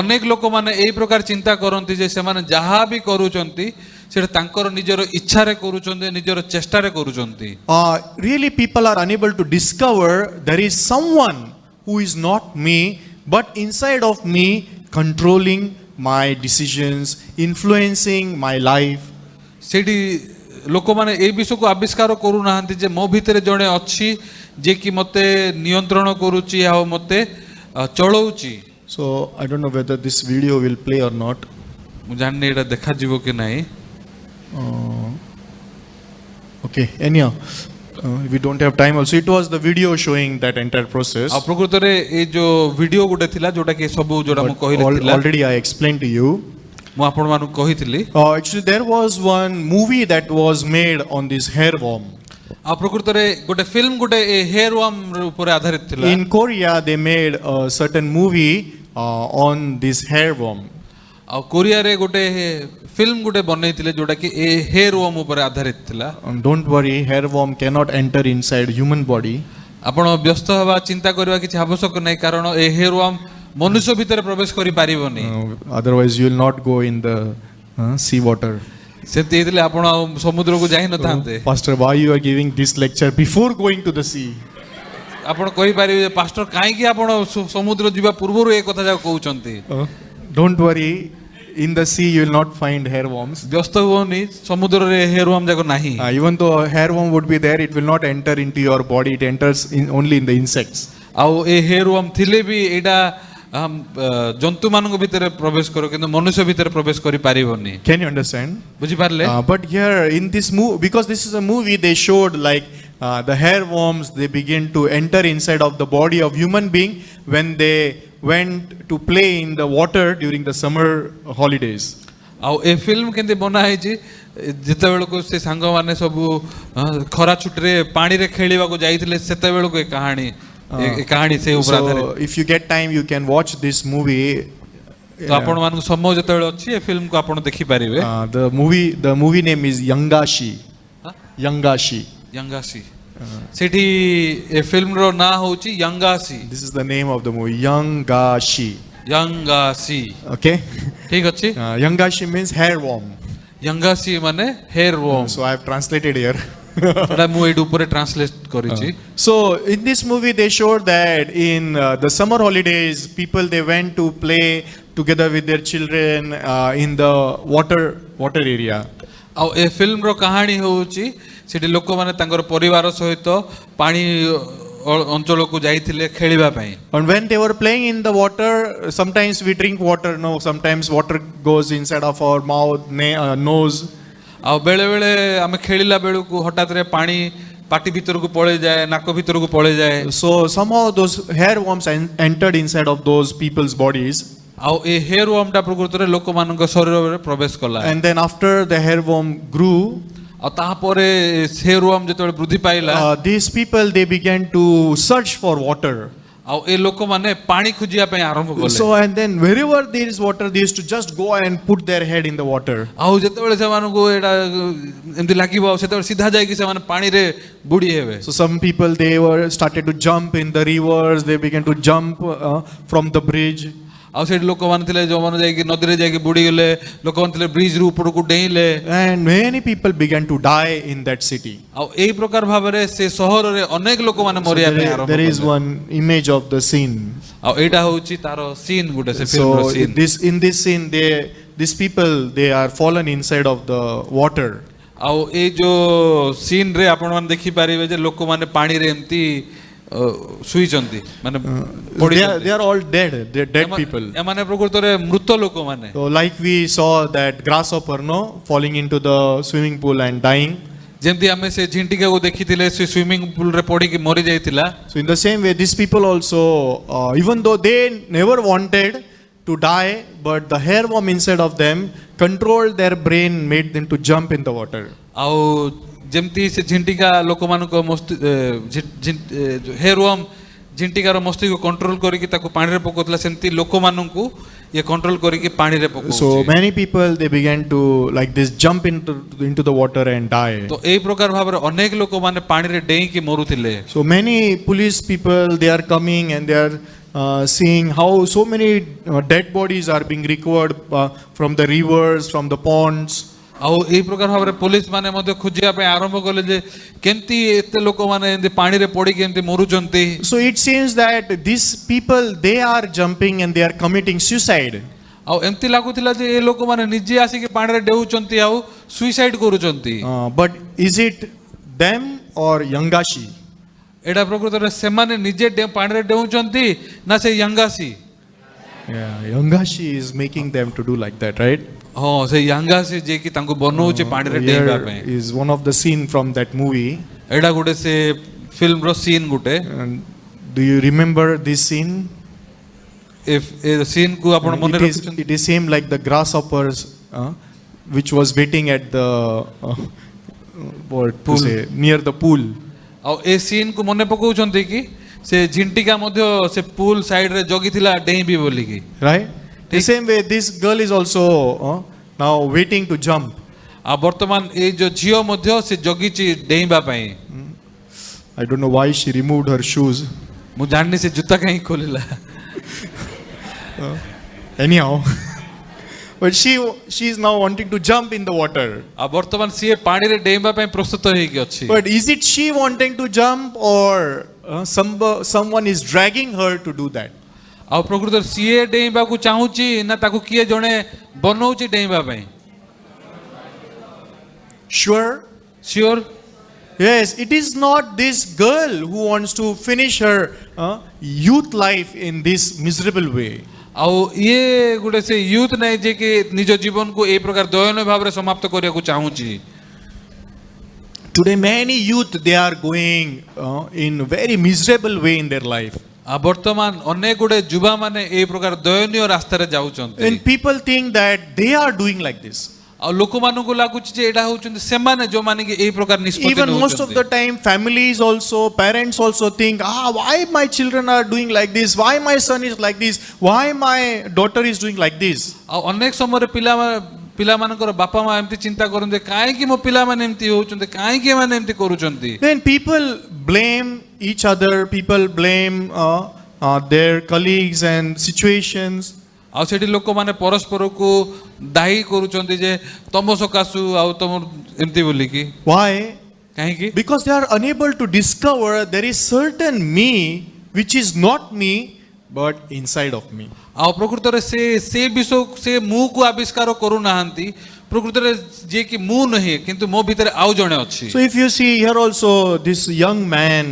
ଅନେକ ଲୋକମାନେ ଏଇ ପ୍ରକାର ଚିନ୍ତା କରନ୍ତି ଯେ ସେମାନେ ଯାହା ବି କରୁଛନ୍ତି ସେଟା ତାଙ୍କର ନିଜର ଇଚ୍ଛାରେ କରୁଛନ୍ତି, ନିଜର ଚେଷ୍ଟାରେ କରୁଛନ୍ତି। Really, people are unable to discover there is someone who is not me, but inside of me, controlling my decisions, influencing my life. ସେଠି ଲୋକମାନେ এই ବିଷୟକୁ ଆବିଷ୍କାର କରୁନାହାନ୍ତି ଯେ ମୋ ଭିତରେ ଜଣେ ଅଛି ଯେ କି ମୋତେ ନିୟନ୍ତ୍ରଣ କରୁଛି ଆଉ ମୋତେ ଚଳଉଛି। So I don't know whether this video will play or not. ମୁଁ ଜାଣିନି ଏଇଟା ଦେଖାଯିବ କି ନାହିଁ। Okay, anyhow, we don't have time also. It was the video showing that entire process. ଆଉ ପ୍ରକୃତରେ ଏଇ ଯୋଉ ଭିଡିଓ ଗୋଟେ ଥିଲା ଯୋଉଟା କି ସବୁ ଯୋଉଟା ମୁଁ But କହିଲି ଥିଲା, already I explained to you. ମୁଁ ଆପଣମାନଙ୍କୁ କହିଥିଲି। Actually, there was one movie that was made on this hairworm. ଆଉ ପ୍ରକୃତରେ ଗୋଟେ ଫିଲ୍ମ ଗୋଟେ ହେୟାର ୱାର୍ମ ଉପରେ ଆଧାରିତ ଥିଲା। In Korea, they made a certain movie on this hairworm. ଆଉ କୋରିଆରେ ଗୋଟେ ଫିଲ୍ମ ଗୋଟେ ବନେଇଥିଲେ ଯୋଉଟା କି ଏ ହେୟାର ୱାର୍ମ ଉପରେ ଆଧାରିତ ଥିଲା। Don't worry, hairworm cannot enter inside human body. ଆପଣ ବ୍ୟସ୍ତ ହେବା ଚିନ୍ତା କରିବା କିଛି ଆବଶ୍ୟକ ନାହିଁ, କାରଣ ଏ ହେୟାର ୱାର୍ମ ମନୁଷ୍ୟ ଭିତରେ ପ୍ରବେଶ କରି ପାରିବନି। Otherwise, you will not go in the sea water. ସେମିତି ହେଇଥିଲେ ଆପଣ ଆଉ ସମୁଦ୍ରକୁ ଯାଇ ନଥାନ୍ତେ। Pastor, why you are giving this lecture before going to the sea? ଆପଣ କହିପାରିବେ ଯେ ପାଷ୍ଟର କାହିଁକି ଆପଣ ସମୁଦ୍ର ଯିବା ପୂର୍ବରୁ ଏ କଥା ଯାକ କହୁଛନ୍ତି। Don't worry, in the sea you will not find hairworms. ବ୍ୟସ୍ତ ହୁଅନି, ସମୁଦ୍ରରେ ହେୟାର ୱାର୍ମ ଯାକ ନାହିଁ। Even though a hairworm would be there, it will not enter into your body. It enters only in the insects. ଆଉ ଏ hair warm ଥିଲେ ବି ଏଇଟା ଜନ୍ତୁ ମାନଙ୍କ ଭିତରେ ପ୍ରବେଶ କର, କିନ୍ତୁ ମନୁଷ୍ୟ ଭିତରେ ପ୍ରବେଶ କରି ପାରିବନି। Can you understand? ବୁଝିପାରିଲେ? But here in this movie, because this is a movie, they showed like the hairworms, they begin to enter inside of the body of human being when they went to play in the water during the summer holidays. ଆଉ ଏ film କେମିତି ବନା ହେଇଛି, ଯେତେବେଳକୁ ସେ ସାଙ୍ଗମାନେ ସବୁ ଖରା ଛୁଟିରେ ପାଣିରେ ଖେଳିବାକୁ ଯାଇଥିଲେ ସେତେବେଳକୁ ଏ କାହାଣୀ ସେ ଉପରେ ଆଧାରିତ। So if you get time, you can watch this movie. ତ ଆପଣ ମାନଙ୍କୁ ସମୟ ଯେତେବେଳେ ଅଛି ଏ ଫିଲ୍ମକୁ ଆପଣ ଦେଖିପାରିବେ। The movie name is Yangashi. Yangashi. ୟଙ୍ଗାସି। ସେଠି ଏ ଫିଲ୍ମର ନାଁ ହେଉଛି ୟଙ୍ଗାସି। This is the name of the movie, Yangashi. ୟଙ୍ଗାସି। Okay. ଠିକ ଅଛି। Yangashi means hairworm. ୟଙ୍ଗାସି ମାନେ hairworm. So I have translated here. ସେଟା ମୁଁ ଏଇଠି ଉପରେ ଟ୍ରାନ୍ସଲେଟ କରିଛି। So in this movie they showed that in the summer holidays, people they went to play together with their children in the water area. ଆଉ ଏ ଫିଲ୍ମର କାହାଣୀ ହେଉଛି ସେଠି ଲୋକମାନେ ତାଙ୍କର ପରିବାର ସହିତ ପାଣି ଅଞ୍ଚଳକୁ ଯାଇଥିଲେ ଖେଳିବା ପାଇଁ। And when they were playing in the water, sometimes we drink water, no, sometimes water goes inside of our mouth, nose. ଆଉ ବେଳେ ବେଳେ ଆମେ ଖେଳିଲା ବେଳକୁ ହଠାତରେ ପାଣି ପାଟି ଭିତରକୁ ପଳେଇ ଯାଏ, ନାକ ଭିତରକୁ ପଳେଇ ଯାଏ। So somehow those hairworms entered inside of those people's bodies. ଆଉ ଏ ହେୟାର ୱାର୍ମଟା ପ୍ରକୃତରେ ଲୋକମାନଙ୍କ ଶରୀରରେ ପ୍ରବେଶ କଲା। And then after the hairworm grew, ଆଉ ତାପରେ ହେୟାର ୱାର୍ମ ଯେତେବେଳେ ବୃଦ୍ଧି ପାଇଲା, these people they began to search for water. ଆଉ ଏ ଲୋକମାନେ ପାଣି ଖୋଜିବା ପାଇଁ ଆରମ୍ଭ କଲେ। So and then wherever there is water, they used to just go and put their head in the water. ଆଉ ଯେତେବେଳେ ସେମାନଙ୍କୁ ଏଇଟା ଏମିତି ଲାଗିବ ସେତେବେଳେ ସିଧା ଯାଇକି ସେମାନେ ପାଣିରେ ବୁଡ଼ି ହେବେ। So some people they were started to jump in the rivers. They began to jump from the bridge. ଆଉ ସେଠି ଲୋକମାନେ ଥିଲେ ଯୋଉମାନେ ଯାଇକି ନଦୀରେ ଯାଇକି ବୁଡ଼ିଗଲେ, ଲୋକମାନେ ଥିଲେ ବ୍ରିଜରୁ ଉପରକୁ ଡେଇଁଲେ। And many people began to die in that city. ଆଉ ଏଇ ପ୍ରକାର ଭାବରେ ସେ ସହରରେ ଅନେକ ଲୋକମାନେ ମରିବା ପାଇଁ ଆରମ୍ଭ There is କଲେ। one image of the scene. ଆଉ ଏଇଟା ହେଉଛି ତାର ସିନ୍ ଗୋଟେ ସେ ଫିଲ୍ମର So scene. in this scene, these people they are fallen inside of the water. ଆଉ ଏଇ ଯୋଉ ସିନ୍ ରେ ଆପଣମାନେ ଦେଖିପାରିବେ ଯେ ଲୋକମାନେ ପାଣିରେ ଏମିତି ଶୁଇଛନ୍ତି, ମାନେ They are all dead. They are dead people. ଏମାନେ ପ୍ରକୃତରେ ମୃତ ଲୋକମାନେ। So like we saw that grasshopper no falling into the swimming pool and dying. ଯେମିତି ଆମେ ସେ ଝିଣ୍ଟିକାକୁ ଦେଖିଥିଲେ ସେ ସୁଇମିଂ ପୁଲରେ ପଡ଼ିକି ମରି ଯାଇଥିଲା। So in the same way, these people also, even though they never wanted to die, but the hairworm inside of them controlled their brain, made them to jump in the water. ଆଉ ଯେମିତି ସେ ଝିଣ୍ଟିକା ଲୋକମାନଙ୍କ hair warm ଝିଣ୍ଟିକାର ମସ୍ତିଷ୍କ control କରିକି ତାକୁ ପାଣିରେ ପକାଉଥିଲା, ସେମିତି ଲୋକମାନଙ୍କୁ ये कंट्रोल करके पानी रे So पकाउछि many people they began to like this jump into the water and die. तो एई प्रकार भाबरे अनेक लोक माने पानी रे डेई के मरुथिले So many police people they are coming and they are seeing how so many dead bodies are being recovered from the rivers, from the ponds. ଆଉ ଏଇ ପ୍ରକାର ଭାବରେ ପୋଲିସ ମାନେ ମଧ୍ୟ ଖୋଜିବା ପାଇଁ ଆରମ୍ଭ କଲେ ଯେ କେମିତି ଏତେ ଲୋକମାନେ ଏମିତି ପାଣିରେ ପଡ଼ିକି ଏମିତି ମରୁଛନ୍ତି So it seems that these people they are jumping and they are committing suicide. ଆଉ ଏମିତି ଲାଗୁଥିଲା ଯେ ଏ ଲୋକମାନେ ନିଜେ ଆସିକି ପାଣିରେ ଡେଉଛନ୍ତି ଆଉ ସୁଇସାଇଡ୍ କରୁଛନ୍ତି But is it them or Yangashi? ଏଇଟା ପ୍ରକୃତରେ ସେମାନେ ନିଜେ ପାଣିରେ ଡେଉଛନ୍ତି ନା ସେ ୟଙ୍ଗାସି Yeah, Yangashi is making them to do like that, right? ହଁ ସେ ୟଙ୍ଗାସି ଯେ କି ତାଙ୍କୁ ବନଉଛି ପାଣିରେ ଡେଇବା Here ପାଇଁ is one of the scene from that movie. ଏଇଟା ଗୋଟେ ସେ ଫିଲ୍ମର ସିନ୍ ଗୋଟେ And do you remember this scene? A scene କୁ ଆପଣ ମନେ ରଖୁଛନ୍ତି It is same like the grasshoppers, which was waiting at the what to Pool. say near the pool. ଆଉ ଏ ସିନ୍ କୁ ମନେ ପକାଉଛନ୍ତି କି ସେ ଝିଣ୍ଟିକା ମଧ୍ୟ ସେ ପୁଲ ସାଇଡରେ ଜଗିଥିଲା ଡେଇଁବି ବୋଲିକି Right? The same way, this girl is also now waiting to jump. ଆଉ ବର୍ତ୍ତମାନ ଏଇ ଯୋଉ ଝିଅ ମଧ୍ୟ ସେ ଜଗିଛି ଡେଇଁବା ପାଇଁ I don't know why she removed her shoes. ମୁଁ ଜାଣିନି ସେ ଜୁତା କାହିଁ ଖୋଲିଲା Anyhow, but she is now wanting to jump in the water. ଆଉ ବର୍ତ୍ତମାନ ସିଏ ପାଣିରେ ଡେଇଁବା ପାଇଁ ପ୍ରସ୍ତୁତ ହେଇକି ଅଛି But is it she wanting to jump or someone is dragging her to do that? ଆଉ ପ୍ରକୃତରେ ସିଏ ଡେଇଁବାକୁ ଚାହୁଁଛି ନା ତାକୁ କିଏ ଜଣେ ବନଉଛି ଡେଇଁବା ପାଇଁ Sure. Sure Yes, it is not this girl who wants to finish her youth life in this miserable way. ଆଉ ଇଏ ଗୋଟେ ସେ ୟୁଥ୍ ନାହିଁ ଯେ କି ନିଜ ଜୀବନକୁ ଏଇ ପ୍ରକାର ଦୟନୀୟ ଭାବରେ ସମାପ୍ତ କରିବାକୁ ଚାହୁଁଛି Today, many youth they are going in very miserable way in their life, ଆଉ ବର୍ତ୍ତମାନ ଅନେକ ଗୁଡେ ଯୁବା ମାନେ ଏଇ ପ୍ରକାର ଦୟନୀୟ ରାସ୍ତାରେ ଯାଉଛନ୍ତି and people think that they are doing like this. ଆଉ ଲୋକମାନଙ୍କୁ ଲାଗୁଛି ଯେ ଏଇଟା ହଉଛନ୍ତି ସେମାନେ ଯୋଉମାନେ କି ଏଇ ପ୍ରକାର ନିଷ୍ପତ୍ତି Even most of ନେଉଛନ୍ତି the time, families also, parents also think, why my children are doing like this? Why my son is like this? Why my daughter is doing like this? ଆଉ ଅନେକ ସମୟରେ ପିଲାମାନଙ୍କର ବାପା ମା ଏମିତି ଚିନ୍ତା କରନ୍ତି କାହିଁକି ମୋ ପିଲାମାନେ ଏମିତି ହଉଛନ୍ତି କାହିଁକି ଏମାନେ ଏମିତି କରୁଛନ୍ତି Then people blame each other, people blame their colleagues and situations. ଆଉ ସେଠି ଲୋକମାନେ ପରସ୍ପରକୁ ଦାୟୀ କରୁଛନ୍ତି ଯେ ତମ ସକାଶୁ ଆଉ ତମ ଏମିତି ବୋଲିକି Why? କାହିଁକି Because they are unable to discover there is certain me which is not me but inside of me. ଆଉ ପ୍ରକୃତରେ ସେ ବିଷୟ ସେ ମୁଁକୁ ଆବିଷ୍କାର କରୁନାହାନ୍ତି ପ୍ରକୃତରେ ଯିଏ କି ମୁଁ ନୁହେଁ କିନ୍ତୁ ମୋ ଭିତରେ ଆଉ ଜଣେ ଅଛି So if you see here also this young man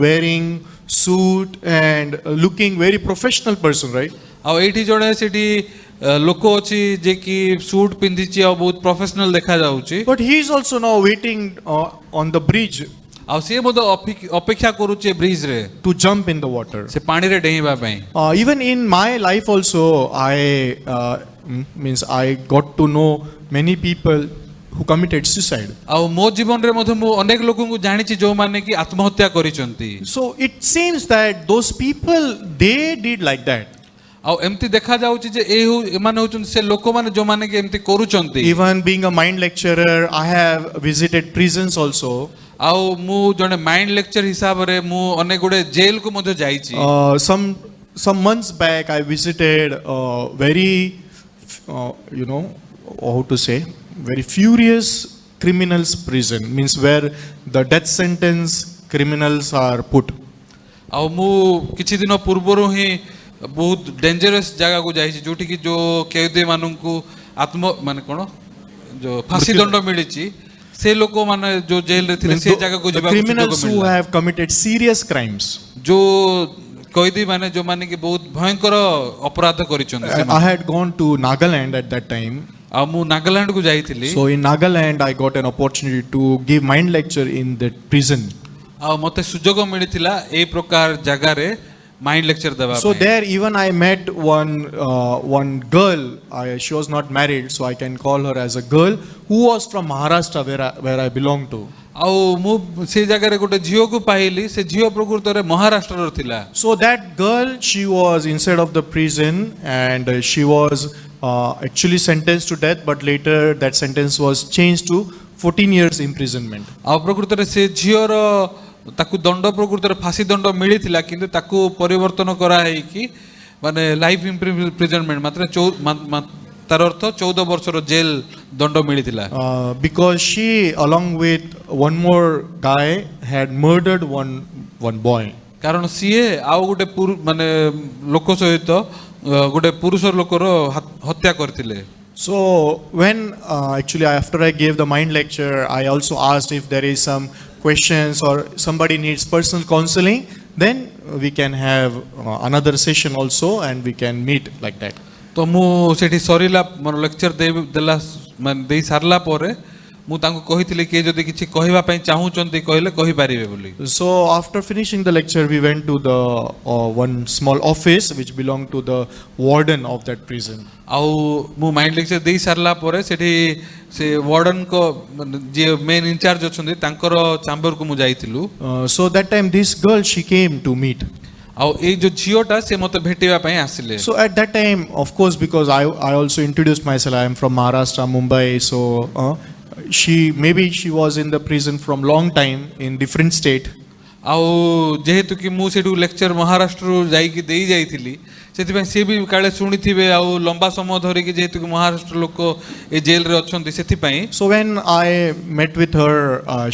wearing suit and looking very professional person, right? ଆଉ ଏଇଠି ଜଣେ ସେଠି ଲୋକ ଅଛି ଯେ କି ସୁଟ୍ ପିନ୍ଧିଛି ଆଉ ବହୁତ ପ୍ରଫେସନାଲ ଦେଖାଯାଉଛି But he is also now waiting on the bridge ଆଉ ସିଏ ମଧ୍ୟ ଅପେକ୍ଷା କରୁଛି ବ୍ରିଜରେ to jump in the water. ସେ ପାଣିରେ ଡେଇଁବା ପାଇଁ Even in my life also, I got to know many people who committed suicide. ଆଉ ମୋ ଜୀବନରେ ମଧ୍ୟ ମୁଁ ଅନେକ ଲୋକଙ୍କୁ ଜାଣିଛି ଯୋଉମାନେ କି ଆତ୍ମହତ୍ୟା କରିଛନ୍ତି So it seems that those people they did like that. ଆଉ ଏମିତି ଦେଖାଯାଉଛି ଯେ ଏମାନେ ହଉଛନ୍ତି ସେ ଲୋକମାନେ ଯୋଉମାନେ କି ଏମିତି କରୁଛନ୍ତି Even being a mind lecturer, I have visited prisons also. ଆଉ ମୁଁ ଜଣେ ମାଇଣ୍ଡ ଲେକ୍ଚର ହିସାବରେ ମୁଁ ଅନେକ ଗୁଡେ ଜେଲକୁ ମଧ୍ୟ ଯାଇଛି Some months back, I visited very, how to say, very furious criminals prison. Means where the death sentence criminals are put. ଆଉ ମୁଁ କିଛି ଦିନ ପୂର୍ବରୁ ହିଁ ବହୁତ ଡେଞ୍ଜରସ୍ ଜାଗାକୁ ଯାଇଛି ଯୋଉଠି କି ଯୋଉ କଏଦୀ ମାନଙ୍କୁ ମାନେ କଣ ଯୋଉ ଫାଶୀ ଦଣ୍ଡ ମିଳିଛି ସେ ଲୋକମାନେ ଯୋଉ ଜେଲରେ ଥିଲେ ସେ ଜାଗାକୁ ଯିବାକୁ criminals who have committed serious crimes. ଯୋଉ କଏଦୀ ମାନେ ଯୋଉମାନେ କି ବହୁତ ଭୟଙ୍କର ଅପରାଧ କରିଛନ୍ତି I had gone to Nagaland at that time. ଆଉ ମୁଁ ନାଗାଲାଣ୍ଡ କୁ ଯାଇଥିଲି So in Nagaland, I got an opportunity to give mind lecture in that prison. ଆଉ ମତେ ସୁଯୋଗ ମିଳିଥିଲା ଏଇ ପ୍ରକାର ଜାଗାରେ माइंड लेक्चर देबा So there even I met one girl. She was not married, so I can call her as a girl who was from Maharashtra, where I belong to. ଆଉ ମୁଁ ସେ ଜାଗାରେ ଗୋଟେ ଝିଅକୁ ପାଇଲି ସେ ଝିଅ ପ୍ରକୃତରେ ମହାରାଷ୍ଟ୍ରର ଥିଲା So that girl, she was inside of the prison, and she was actually sentenced to death, but later that sentence was changed to 14 years imprisonment. ଆଉ ପ୍ରକୃତରେ ସେ ଝିଅର ତାକୁ ଦଣ୍ଡ ପ୍ରକୃତରେ ଫାଶୀ ଦଣ୍ଡ ମିଳିଥିଲା କିନ୍ତୁ ତାକୁ ପରିବର୍ତ୍ତନ କରାହେଇକି ମାନେ ଲାଇଫ ଇମ୍ପ୍ରିଜନମେଣ୍ଟ ମାତ୍ର ତାର ଅର୍ଥ 14 ବର୍ଷର ଜେଲ ଦଣ୍ଡ ମିଳିଥିଲା Because she, along with one more guy, had murdered one boy. କାରଣ ସିଏ ଆଉ ଗୋଟେ ମାନେ ଲୋକ ସହିତ ଗୋଟେ ପୁରୁଷ ଲୋକର ହତ୍ୟା କରିଥିଲେ So when actually after I gave the mind lecture, I also asked if there is some questions or somebody needs personal counseling, then we can have another session also, and we can meet like that. ତ ମୁଁ ସେଠି ସରିଲା ମୋର lecture ଦେଲା ମାନେ ଦେଇ ସାରିଲା ପରେ ମୁଁ ତାଙ୍କୁ କହିଥିଲି କି ଯଦି କିଛି କହିବା ପାଇଁ ଚାହୁଁଛନ୍ତି କହିଲେ କହିପାରିବେ ବୋଲି So after finishing the lecture, we went to the one small office which belonged to the warden of that prison. ଆଉ ମୁଁ ମାଇଣ୍ଡ ଲେକ୍ଚର ଦେଇ ସାରିଲା ପରେ ସେଠି ସେ ୱାର୍ଡନଙ୍କ ଯିଏ ମେନ୍ ଇନଚାର୍ଜ ଅଛନ୍ତି ତାଙ୍କର ଚାମ୍ବରକୁ ମୁଁ ଯାଇଥିଲୁ So that time this girl, she came to meet. ଆଉ ଏଇ ଯୋଉ ଝିଅଟା ସେ ମତେ ଭେଟିବା ପାଇଁ ଆସିଲେ So at that time, of course, because I also introduced myself, I am from Maharashtra, Mumbai. So maybe she was in the prison from long time in different state. ଆଉ ଯେହେତୁ କି ମୁଁ ସେଠୁ ଲେକ୍ଚର ମହାରାଷ୍ଟ୍ରରୁ ଯାଇକି ଦେଇ ଯାଇଥିଲି ସେଥିପାଇଁ ସେ ବି କାଳେ ଶୁଣିଥିବେ ଆଉ ଲମ୍ବା ସମୟ ଧରିକି ଯେହେତୁ କି ମହାରାଷ୍ଟ୍ର ଲୋକ ଏ ଜେଲରେ ଅଛନ୍ତି ସେଥିପାଇଁ So when I met with her,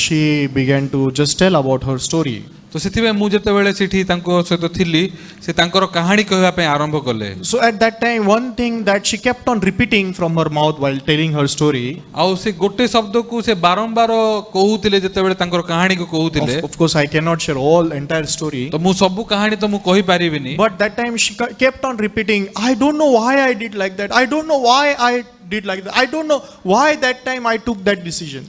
she began to just tell about her story. ତ ସେଥିପାଇଁ ମୁଁ ଯେତେବେଳେ ସେଠି ତାଙ୍କ ସହିତ ଥିଲି ସେ ତାଙ୍କର କାହାଣୀ କହିବା ପାଇଁ ଆରମ୍ଭ କଲେ So at that time, one thing that she kept on repeating from her mouth while telling her story. ଆଉ ସେ ଗୋଟେ ଶବ୍ଦକୁ ସେ ବାରମ୍ବାର କହୁଥିଲେ ଯେତେବେଳେ ତାଙ୍କର କାହାଣୀକୁ କହୁଥିଲେ Of course, I cannot share all entire story. ତ ମୁଁ ସବୁ କାହାଣୀ ତ ମୁଁ କହିପାରିବିନି But that time she kept on repeating, I don't know why I did like that. I don't know why I did like that. I don't know why that time I took that decision.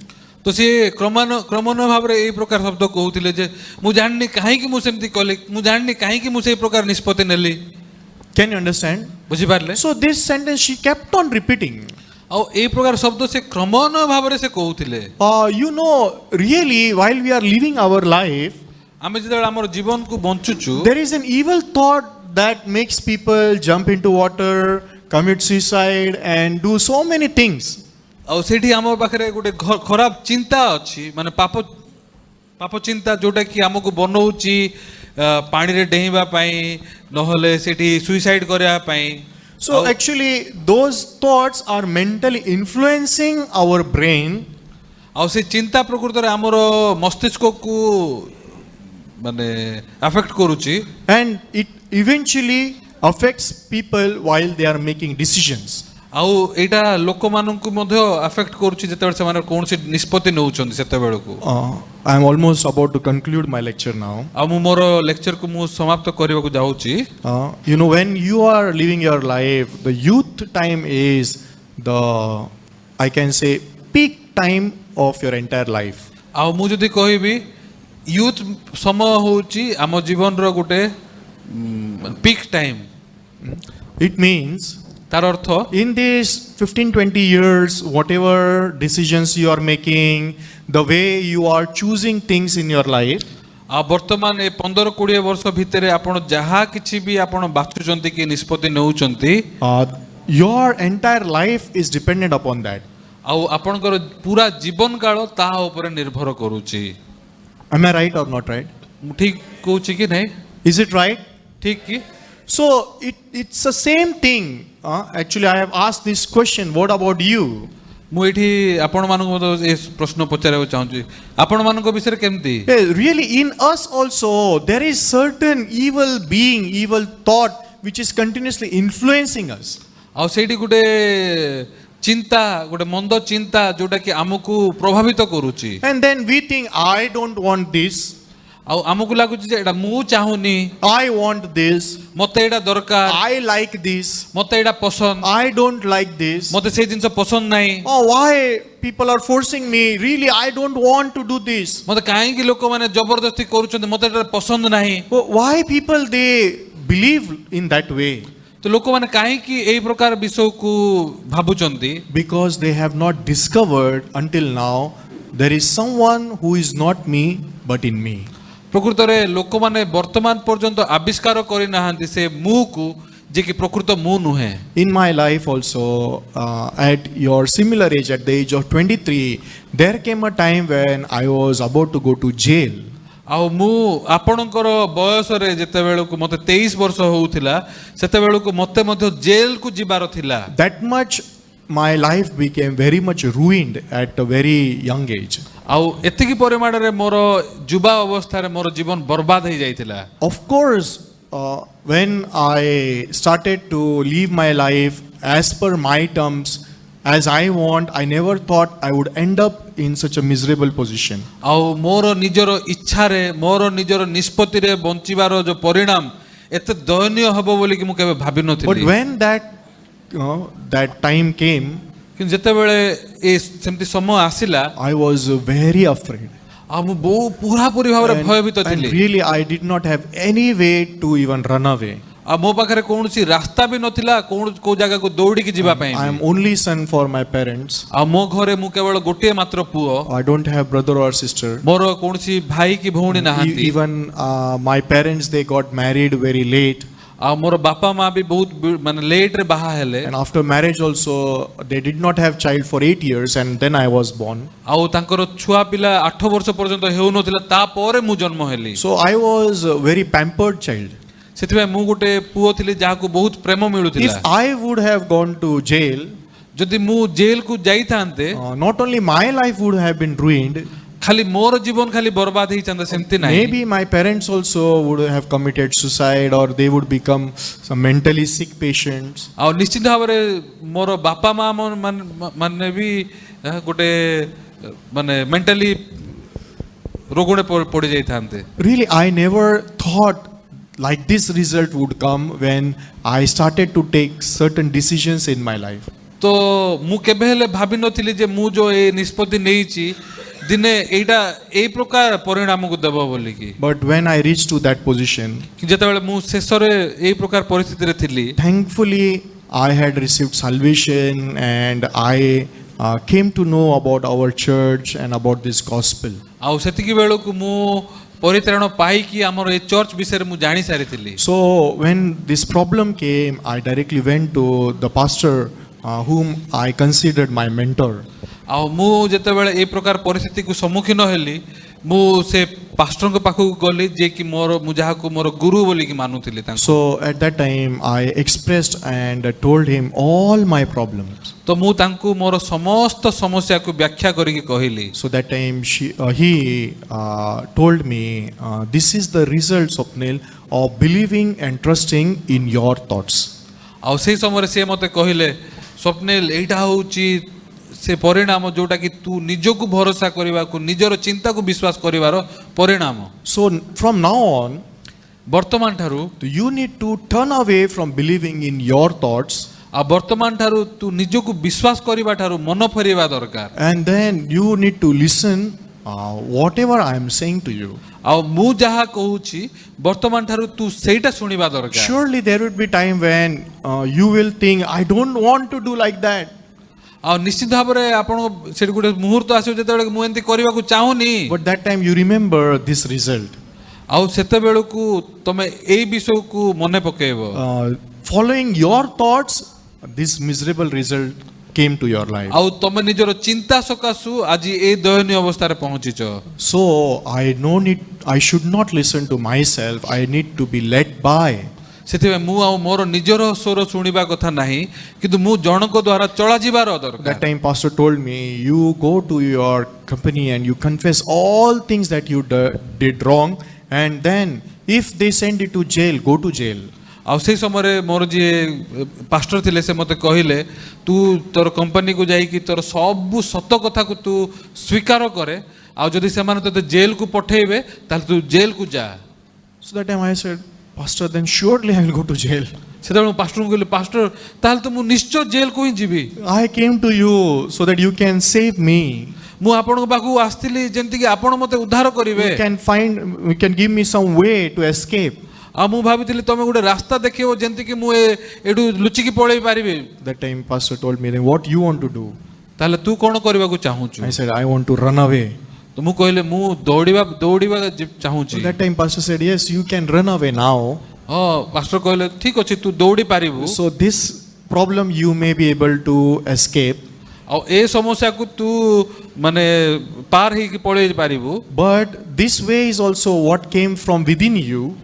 ତ ସିଏ କ୍ରମାନ୍ୱୟ ଭାବରେ ଏଇ ପ୍ରକାର ଶବ୍ଦ କହୁଥିଲେ ଯେ ମୁଁ ଜାଣିନି କାହିଁକି ମୁଁ ସେମିତି କଲି ମୁଁ ଜାଣିନି କାହିଁକି ମୁଁ ସେଇ ପ୍ରକାର ନିଷ୍ପତ୍ତି ନେଲି Can you understand? ବୁଝିପାରିଲେ So this sentence she kept on repeating. ଆଉ ଏଇ ପ୍ରକାର ଶବ୍ଦ ସେ କ୍ରମାନ୍ୱୟ ଭାବରେ ସେ କହୁଥିଲେ You know, really, while we are living our life, ଆମେ ଯେତେବେଳେ ଆମର ଜୀବନକୁ ବଞ୍ଚୁଛୁ there is an evil thought that makes people jump into water, commit suicide, and do so many things. ଆଉ ସେଠି ଆମ ପାଖରେ ଗୋଟେ ଖରାପ ଚିନ୍ତା ଅଛି ମାନେ ପାପ ଚିନ୍ତା ଯୋଉଟା କି ଆମକୁ ବନଉଛି ପାଣିରେ ଡେଇଁବା ପାଇଁ ନହେଲେ ସେଠି ସୁଇସାଇଡ୍ କରିବା ପାଇଁ So actually, those thoughts are mentally influencing our brain. ଆଉ ସେ ଚିନ୍ତା ପ୍ରକୃତରେ ଆମର ମସ୍ତିଷ୍କକୁ ମାନେ ଆଫେକ୍ଟ କରୁଛି And it eventually affects people while they are making decisions. ଆଉ ଏଇଟା ଲୋକମାନଙ୍କୁ ମଧ୍ୟ ଆଫେକ୍ଟ କରୁଛି ଯେତେବେଳେ ସେମାନେ କୌଣସି ନିଷ୍ପତ୍ତି ନେଉଛନ୍ତି ସେତେବେଳକୁ I am almost about to conclude my lecture now. ଆଉ ମୁଁ ମୋର ଲେକ୍ଚରକୁ ମୁଁ ସମାପ୍ତ କରିବାକୁ ଯାଉଛି You know, when you are living your life, the youth time is the, I can say, peak time of your entire life. ଆଉ ମୁଁ ଯଦି କହିବି ୟୁଥ୍ ସମୟ ହେଉଛି ଆମ ଜୀବନର ଗୋଟେ ପିକ୍ ଟାଇମ୍ It means ତାର ଅର୍ଥ in these 15-20 years, whatever decisions you are making, the way you are choosing things in your life, ଆଉ ବର୍ତ୍ତମାନ ଏ 15-20 ବର୍ଷ ଭିତରେ ଆପଣ ଯାହା କିଛି ବି ଆପଣ ବାଛୁଛନ୍ତି କି ନିଷ୍ପତ୍ତି ନେଉଛନ୍ତି your entire life is dependent upon that. ଆଉ ଆପଣଙ୍କର ପୁରା ଜୀବନ କାଳ ତାହା ଉପରେ ନିର୍ଭର କରୁଛି Am I right or not right? ମୁଁ ଠିକ କହୁଛି କି ନାହିଁ Is it right? ଠିକ କି So it's the same thing. Actually, I have asked this question. What about you? ମୁଁ ଏଠି ଆପଣମାନଙ୍କୁ ମଧ୍ୟ ଏ ପ୍ରଶ୍ନ ପଚାରିବାକୁ ଚାହୁଁଛି ଆପଣମାନଙ୍କ ବିଷୟରେ କେମିତି Really, in us also, there is certain evil being, evil thought, which is continuously influencing us. ଆଉ ସେଇଠି ଗୋଟେ ଚିନ୍ତା ଗୋଟେ ମନ୍ଦ ଚିନ୍ତା ଯୋଉଟା କି ଆମକୁ ପ୍ରଭାବିତ କରୁଛି And then we think, I don't want this. ଆଉ ଆମକୁ ଲାଗୁଛି ଯେ ଏଇଟା ମୁଁ ଚାହୁଁନି I want this. ମତେ ଏଇଟା ଦରକାର I like this. ମତେ ଏଇଟା ପସନ୍ଦ I don't like this. ମତେ ସେଇ ଜିନିଷ ପସନ୍ଦ ନାହିଁ Oh, why people are forcing me? Really, I don't want to do this. ମତେ କାହିଁକି ଲୋକମାନେ ଜବରଦସ୍ତି କରୁଛନ୍ତି ମତେ ଏଇଟା ପସନ୍ଦ ନାହିଁ Why people believe in that way? ତ ଲୋକମାନେ କାହିଁକି ଏଇ ପ୍ରକାର ବିଷୟକୁ ଭାବୁଛନ୍ତି? Because they have not discovered until now there is someone who is not me but in me. ପ୍ରକୃତରେ ଲୋକମାନେ ବର୍ତ୍ତମାନ ପର୍ଯ୍ୟନ୍ତ ଆବିଷ୍କାର କରିନାହାନ୍ତି ସେ ମୁଁକୁ, ଯେ କି ପ୍ରକୃତ ମୁଁ ନୁହେଁ। In my life also, at your similar age, at the age of 23, there came a time when I was about to go to jail. ଆଉ ମୁଁ ଆପଣଙ୍କର ବୟସରେ ଯେତେବେଳକୁ ମୋତେ 23 ବର୍ଷ ହେଉଥିଲା, ସେତେବେଳକୁ ମୋତେ ମଧ୍ୟ ଜେଲକୁ ଯିବାର ଥିଲା। That much my life became very much ruined at a very young age. ଆଉ ଏତିକି ପରିମାଣରେ ମୋର ଯୁବା ଅବସ୍ଥାରେ ମୋର ଜୀବନ ବର୍ବାଦ ହେଇଯାଇଥିଲା। Of course, when I started to live my life as per my terms, as I want, I never thought I would end up in such a miserable position. ଆଉ ମୋର ନିଜର ଇଚ୍ଛାରେ, ମୋର ନିଜର ନିଷ୍ପତ୍ତିରେ ବଞ୍ଚିବାର ଯୋଉ ପରିଣାମ ଏତେ ଦୟନୀୟ ହେବ ବୋଲି କି ମୁଁ କେବେ ଭାବି But ନଥିଲି। when that time came, କିନ୍ତୁ ଯେତେବେଳେ ଏ ସେମିତି ସମୟ ଆସିଲା, I was very afraid. ଆଉ ମୁଁ ପୁରାପୁରି ଭାବରେ ଭୟଭୀତ And ଥିଲି। really, I did not have any way to even run away. ଆଉ ମୋ ପାଖରେ କୌଣସି ରାସ୍ତା ବି ନଥିଲା କୋଉ ଜାଗାକୁ ଦୌଡ଼ିକି ଯିବା ପାଇଁ। I am only son for my parents. ଆଉ ମୋ ଘରେ ମୁଁ କେବଳ ଗୋଟିଏ ମାତ୍ର ପୁଅ, I don't have brother or sister. ମୋର କୌଣସି ଭାଇ କି ଭଉଣୀ ନାହାନ୍ତି। Even my parents, they got married very late. ଆଉ ମୋର ବାପା ମା ବି ବହୁତ ମାନେ ଲେଟ୍ ରେ ବାହା ହେଲେ। And after marriage also, they did not have child for 8 years, and then I was born. ଆଉ ତାଙ୍କର ଛୁଆ ପିଲା 8 ବର୍ଷ ପର୍ଯ୍ୟନ୍ତ ହେଉନଥିଲା, ତାପରେ ମୁଁ ଜନ୍ମ ହେଲି। So I was a very pampered child. ସେଥିପାଇଁ ମୁଁ ଗୋଟେ ପୁଅ ଥିଲି ଯାହାକୁ ବହୁତ ପ୍ରେମ If ମିଳୁଥିଲା। I would have gone to jail, ଯଦି ମୁଁ ଜେଲକୁ ଯାଇଥାନ୍ତେ, not only my life would have been ruined, ଖାଲି ମୋର ଜୀବନ ଖାଲି ବର୍ବାଦ ହେଇଥାନ୍ତା ସେମିତି ନାହିଁ। maybe my parents also would have committed suicide, or they would become some mentally sick patients. ଆଉ ନିଶ୍ଚିତ ଭାବରେ ମୋର ବାପା ମା ମାନେ ବି ଗୋଟେ ମାନେ ମେଣ୍ଟାଲି ରୋଗରେ ପଡ଼ି ଯାଇଥାନ୍ତେ। Really, I never thought like this result would come when I started to take certain decisions in my life. ତ ମୁଁ କେବେ ହେଲେ ଭାବି ନଥିଲି ଯେ ମୁଁ ଯୋଉ ଏ ନିଷ୍ପତ୍ତି ନେଇଛି ଦିନେ ଏଇଟା ଏଇ ପ୍ରକାର ପରିଣାମକୁ ଦେବ ବୋଲିକି। But when I reached to that position, ଯେତେବେଳେ ମୁଁ ଶେଷରେ ଏଇ ପ୍ରକାର ପରିସ୍ଥିତିରେ ଥିଲି, thankfully I had received salvation, and I came to know about our church and about this gospel. ଆଉ ସେତିକି ବେଳକୁ ମୁଁ ପରିତ୍ରାଣ ପାଇକି ଆମର ଏ ଚର୍ଚ୍ଚ ବିଷୟରେ ମୁଁ ଜାଣି ସାରିଥିଲି। So when this problem came, I directly went to the pastor whom I considered my mentor. ଆଉ ମୁଁ ଯେତେବେଳେ ଏଇ ପ୍ରକାର ପରିସ୍ଥିତିକୁ ସମ୍ମୁଖୀନ ହେଲି, ମୁଁ ସେ ପାଷ୍ଟରଙ୍କ ପାଖକୁ ଗଲି ଯେ କି ମୁଁ ଯାହାକୁ ମୋର ଗୁରୁ ବୋଲିକି ମାନୁଥିଲି ତାଙ୍କୁ। So at that time I expressed and told him all my problems. ତ ମୁଁ ତାଙ୍କୁ ମୋର ସମସ୍ତ ସମସ୍ୟାକୁ ବ୍ୟାଖ୍ୟା କରିକି କହିଲି। So that time he told me, this is the result, Swapnil, of believing and trusting in your thoughts. ଆଉ ସେଇ ସମୟରେ ସେ ମୋତେ କହିଲେ, ସ୍ୱପ୍ନିଲ ଏଇଟା ହେଉଛି ସେ ପରିଣାମ ଯୋଉଟା କି ତୁ ନିଜକୁ ଭରସା କରିବାକୁ, ନିଜର ଚିନ୍ତାକୁ ବିଶ୍ୱାସ କରିବାର ପରିଣାମ। So from now on, ବର୍ତ୍ତମାନ ଠାରୁ you need to turn away from believing in your thoughts, ଆଉ ବର୍ତ୍ତମାନ ଠାରୁ ତୁ ନିଜକୁ ବିଶ୍ୱାସ କରିବା ଠାରୁ ମନ ଫେରିବା ଦରକାର। and then you need to listen whatever I am saying to you. ଆଉ ମୁଁ ଯାହା କହୁଛି ବର୍ତ୍ତମାନ ଠାରୁ ତୁ ସେଇଟା ଶୁଣିବା ଦରକାର। Surely there would be time when you will think, I don't want to do like that. ଆଉ ନିଶ୍ଚିତ ଭାବରେ ଆପଣ ସେଠି ଗୋଟେ ମୁହୂର୍ତ୍ତ ଆସିବ ଯେତେବେଳେ ମୁଁ ଏମିତି କରିବାକୁ ଚାହୁଁନି, But that time you remember this result. ଆଉ ସେତେବେଳକୁ ତମେ ଏଇ ବିଷୟକୁ ମନେ ପକେଇବ। Following your thoughts, this miserable result came to your life. ଆଉ ତମେ ନିଜର ଚିନ୍ତା ସକାଶୁ ଆଜି ଏଇ ଦୟନୀୟ ଅବସ୍ଥାରେ ପହଞ୍ଚିଛ। So I should not listen to myself. I need to be led by. ସେଥିପାଇଁ ମୁଁ ଆଉ ମୋର ନିଜର ସ୍ୱର ଶୁଣିବା କଥା ନାହିଁ, କିନ୍ତୁ ମୁଁ ଜଣଙ୍କ ଦ୍ୱାରା ଚଳାଯିବାର That ଦରକାର। time pastor told me, you go to your company and you confess all things that you did wrong, and then if they send you to jail, go to jail. ଆଉ ସେଇ ସମୟରେ ମୋର ଯିଏ ପାଷ୍ଟର ଥିଲେ ସେ ମୋତେ କହିଲେ, ତୁ ତୋର କମ୍ପାନୀକୁ ଯାଇକି ତୋର ସବୁ ସତ କଥାକୁ ତୁ ସ୍ୱୀକାର କରେ, ଆଉ ଯଦି ସେମାନେ ତୋତେ ଜେଲକୁ ପଠେଇବେ ତାହେଲେ ତୁ ଜେଲକୁ ଯା। So that time I said, Pastor, then surely I will go to jail. ସେତେବେଳେ ମୁଁ ପାଷ୍ଟରଙ୍କୁ କହିଲି, ପାଷ୍ଟର ତାହେଲେ ତ ମୁଁ ନିଶ୍ଚୟ ଜେଲକୁ ହିଁ ଯିବି। I came to you so that you can save me. ମୁଁ ଆପଣଙ୍କ ପାଖକୁ ଆସିଥିଲି ଯେମିତିକି ଆପଣ ମୋତେ ଉଦ୍ଧାର କରିବେ, You can give me some way to escape. आ मु भाबिथिली तमे गुटे रास्ता देखियो जेंति कि मु एडु लुचिकी पळेई पारिबे That time pastor told me, then what you want to do? ताले तू कोन करबा को चाहूछु I said, I want to run away. तो मु कहले मु दौड़ीबा चाहूछि So that time pastor said, yes, you can run away now. Pastor कहले ठीक अछि तू दौड़ी पारिबु So this problem you may be able to escape. आ ए समस्या को तू माने पार हे कि पळेई पारिबु But this way is also what came from within you.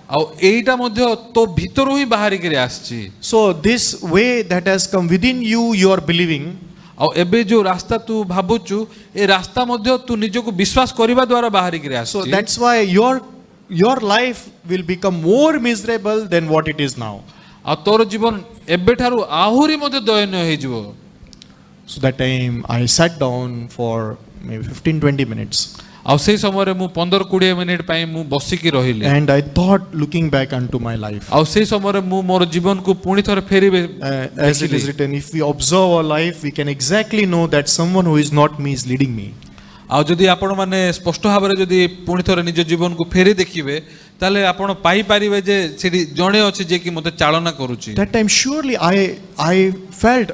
आ एटा मध्ये तो भितरु ही बाहरी करे आछी So this way that has come within you, you are believing. आ एबे जो रास्ता तू भाबुचु ए रास्ता मध्ये तू निजो को विश्वास करबा द्वारा बाहरी करे So आछी that's why your life will become more miserable than what it is now. आ तोर जीवन एबे ठारू आहुरी मध्ये दयनीय हे जिवो So that time I sat down for maybe 15-20 minutes. आ से समय रे मु 15-20 मिनिट पई मु बसिकी रहिली And I thought, looking back unto my life. आ से समय रे मु मोर जीवन को पुणी थरे फेरिबे As it is written, if we observe our life, we can exactly know that someone who is not me is leading me. आ जदि आपण माने स्पष्ट भाबरे जदि पुणी थरे निज जीवन को फेरि देखिबे ताले आपण पाई पारिबे जे सेठी जणे अछि जे कि मते चालना करूची That time surely I felt,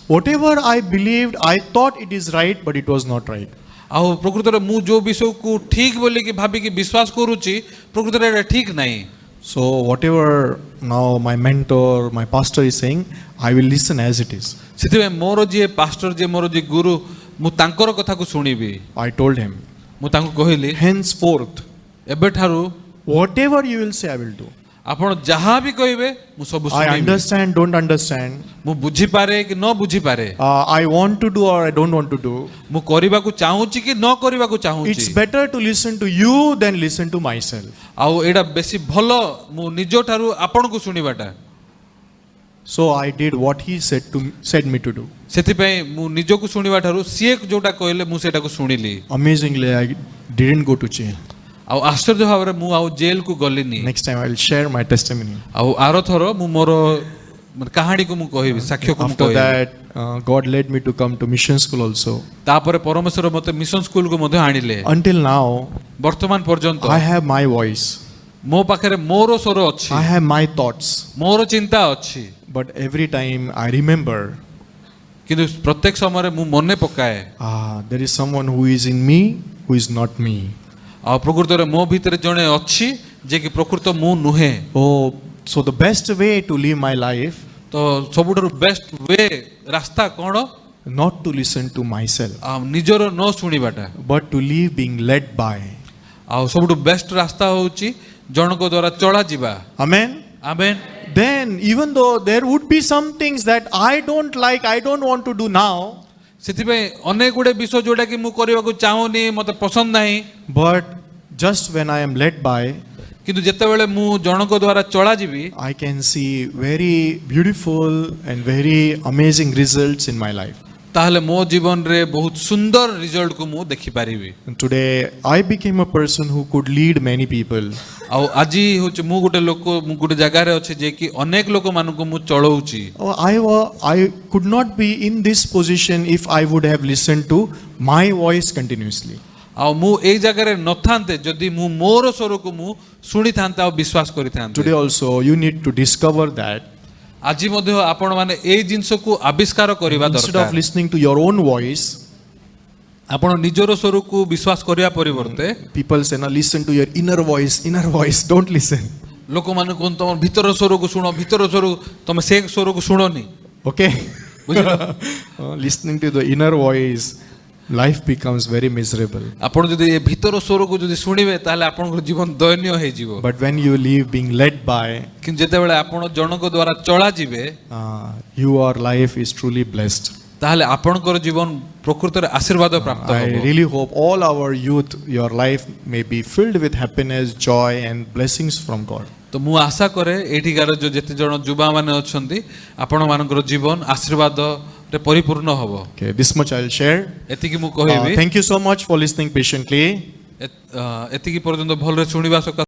whatever I believed, I thought it is right, but it was not right. आ प्रकृत रे मु जो विषय को ठीक बोली कि भाबी कि विश्वास करूची प्रकृत रे ठीक नाही So whatever now my mentor, my pastor is saying, I will listen as it is. सेति मोर जे पास्टर जे मोर जे गुरु मु तांकर कथा को सुनिबी I told him, मु तांको कहिली henceforth, एबे ठारू whatever you will say, I will do. आपण जहाँ भी कहिबे मु सब I सुनिबी understand, don't understand. मु बुझी पारे कि न बुझी पारे I want to do or I don't want to do. मु करिबा को चाहूची कि न करिबा को It's चाहूची better to listen to you than listen to myself. आउ एडा बेसी भलो मु निजो ठारू आपण को सुनिबाटा So I did what he said me to do. सेति पई मु निजो को सुनिबा ठारू सिए जोटा कहले मु सेटा को सुनिली Amazingly, I didn't go to jail. आउ आश्चर्य भाबरे मु आउ जेल को गलिनी Next time I will share my testimony. आउ आरो थरो मु मोर कहानी को मु कहिबी साक्ष्य को मु After कहिबी that, God led me to come to mission school also. तापरे परमेश्वर मते मिशन स्कूल को मध्ये आनिले Until now, वर्तमान पर्यंत I have my voice. मो पाखरे मोर स्वर अछि I have my thoughts. मोर चिंता अछि But every time I remember, किंतु प्रत्येक समय रे मु मने पकाए there is someone who is in me who is not me. आ प्रकृत रे मो भितरे जणे अछि जे कि प्रकृत मु नुहे Oh, so the best way to live my life, तो सबुठारु बेस्ट वे रास्ता कोन not to listen to myself, आ निजर न सुनिबाटा but to live being led by. आ सबुठु बेस्ट रास्ता होउची जणको द्वारा चला जिबा Amen. Amen Then, even though there would be some things that I don't like, I don't want to do now, ସେଥିପାଇଁ ଅନେକ ଗୁଡେ ବିଷୟ ଯୋଉଟା କି ମୁଁ କରିବାକୁ ଚାହୁଁନି ମତେ ପସନ୍ଦ ନାହିଁ but just when I am led by, କିନ୍ତୁ ଯେତେବେଳେ ମୁଁ ଜଣଙ୍କ ଦ୍ୱାରା ଚଳା ଯିବି I can see very beautiful and very amazing results in my life. ତାହେଲେ ମୋ ଜୀବନରେ ବହୁତ ସୁନ୍ଦର ରିଜଲ୍ଟ କୁ ମୁଁ ଦେଖିପାରିବି And today, I became a person who could lead many people. ଆଉ ଆଜି ହଉଛି ମୁଁ ଗୋଟେ ଲୋକ ମୁଁ ଗୋଟେ ଜାଗାରେ ଅଛି ଯେ କି ଅନେକ ଲୋକମାନଙ୍କୁ ମୁଁ ଚଳଉଛି I could not be in this position if I would have listened to my voice continuously. ଆଉ ମୁଁ ଏଇ ଜାଗାରେ ନଥାନ୍ତେ ଯଦି ମୁଁ ମୋର ସ୍ୱରକୁ ମୁଁ ଶୁଣିଥାନ୍ତେ ଆଉ ବିଶ୍ୱାସ କରିଥାନ୍ତେ Today also, you need to discover that. ଆଜି ମଧ୍ୟ ଆପଣମାନେ ଏଇ ଜିନିଷକୁ ଆବିଷ୍କାର କରିବା Instead of ଦରକାର listening to your own voice, ଆପଣ ନିଜର ସ୍ୱରକୁ ବିଶ୍ୱାସ କରିବା ପରିବର୍ତ୍ତେ people say, now listen to your inner voice, don't listen. ଲୋକମାନେ କୁହନ୍ତି ତମ ଭିତର ସ୍ୱରକୁ ଶୁଣ ଭିତର ସ୍ୱର ତମେ ସେ ସ୍ୱରକୁ ଶୁଣନି Okay? ବୁଝିଲ Listening to the inner voice, life becomes very miserable. ଆପଣ ଯଦି ଏ ଭିତର ସ୍ୱରକୁ ଯଦି ଶୁଣିବେ ତାହେଲେ ଆପଣଙ୍କର ଜୀବନ ଦୟନୀୟ ହେଇଯିବ But when you live being led by, କିନ୍ତୁ ଯେତେବେଳେ ଆପଣ ଜଣଙ୍କ ଦ୍ୱାରା ଚଳା ଯିବେ your life is truly blessed. ତାହେଲେ ଆପଣଙ୍କର ଜୀବନ ପ୍ରକୃତରେ ଆଶୀର୍ବାଦ ପ୍ରାପ୍ତ I ହେବ really hope all our youth, your life may be filled with happiness, joy, and blessings from God. ତ ମୁଁ ଆଶା କରେ ଏଠିକାର ଯୋଉ ଯେତେ ଜଣ ଯୁବାମାନେ ଅଛନ୍ତି ଆପଣମାନଙ୍କର ଜୀବନ ଆଶୀର୍ବାଦରେ ପରିପୂର୍ଣ୍ଣ ହେବ Okay, this much I'll share. ଏତିକି ମୁଁ କହିବି Thank you so much for listening patiently. ଏତିକି ପର୍ଯ୍ୟନ୍ତ ଭଲରେ ଶୁଣିବା ସକାଶେ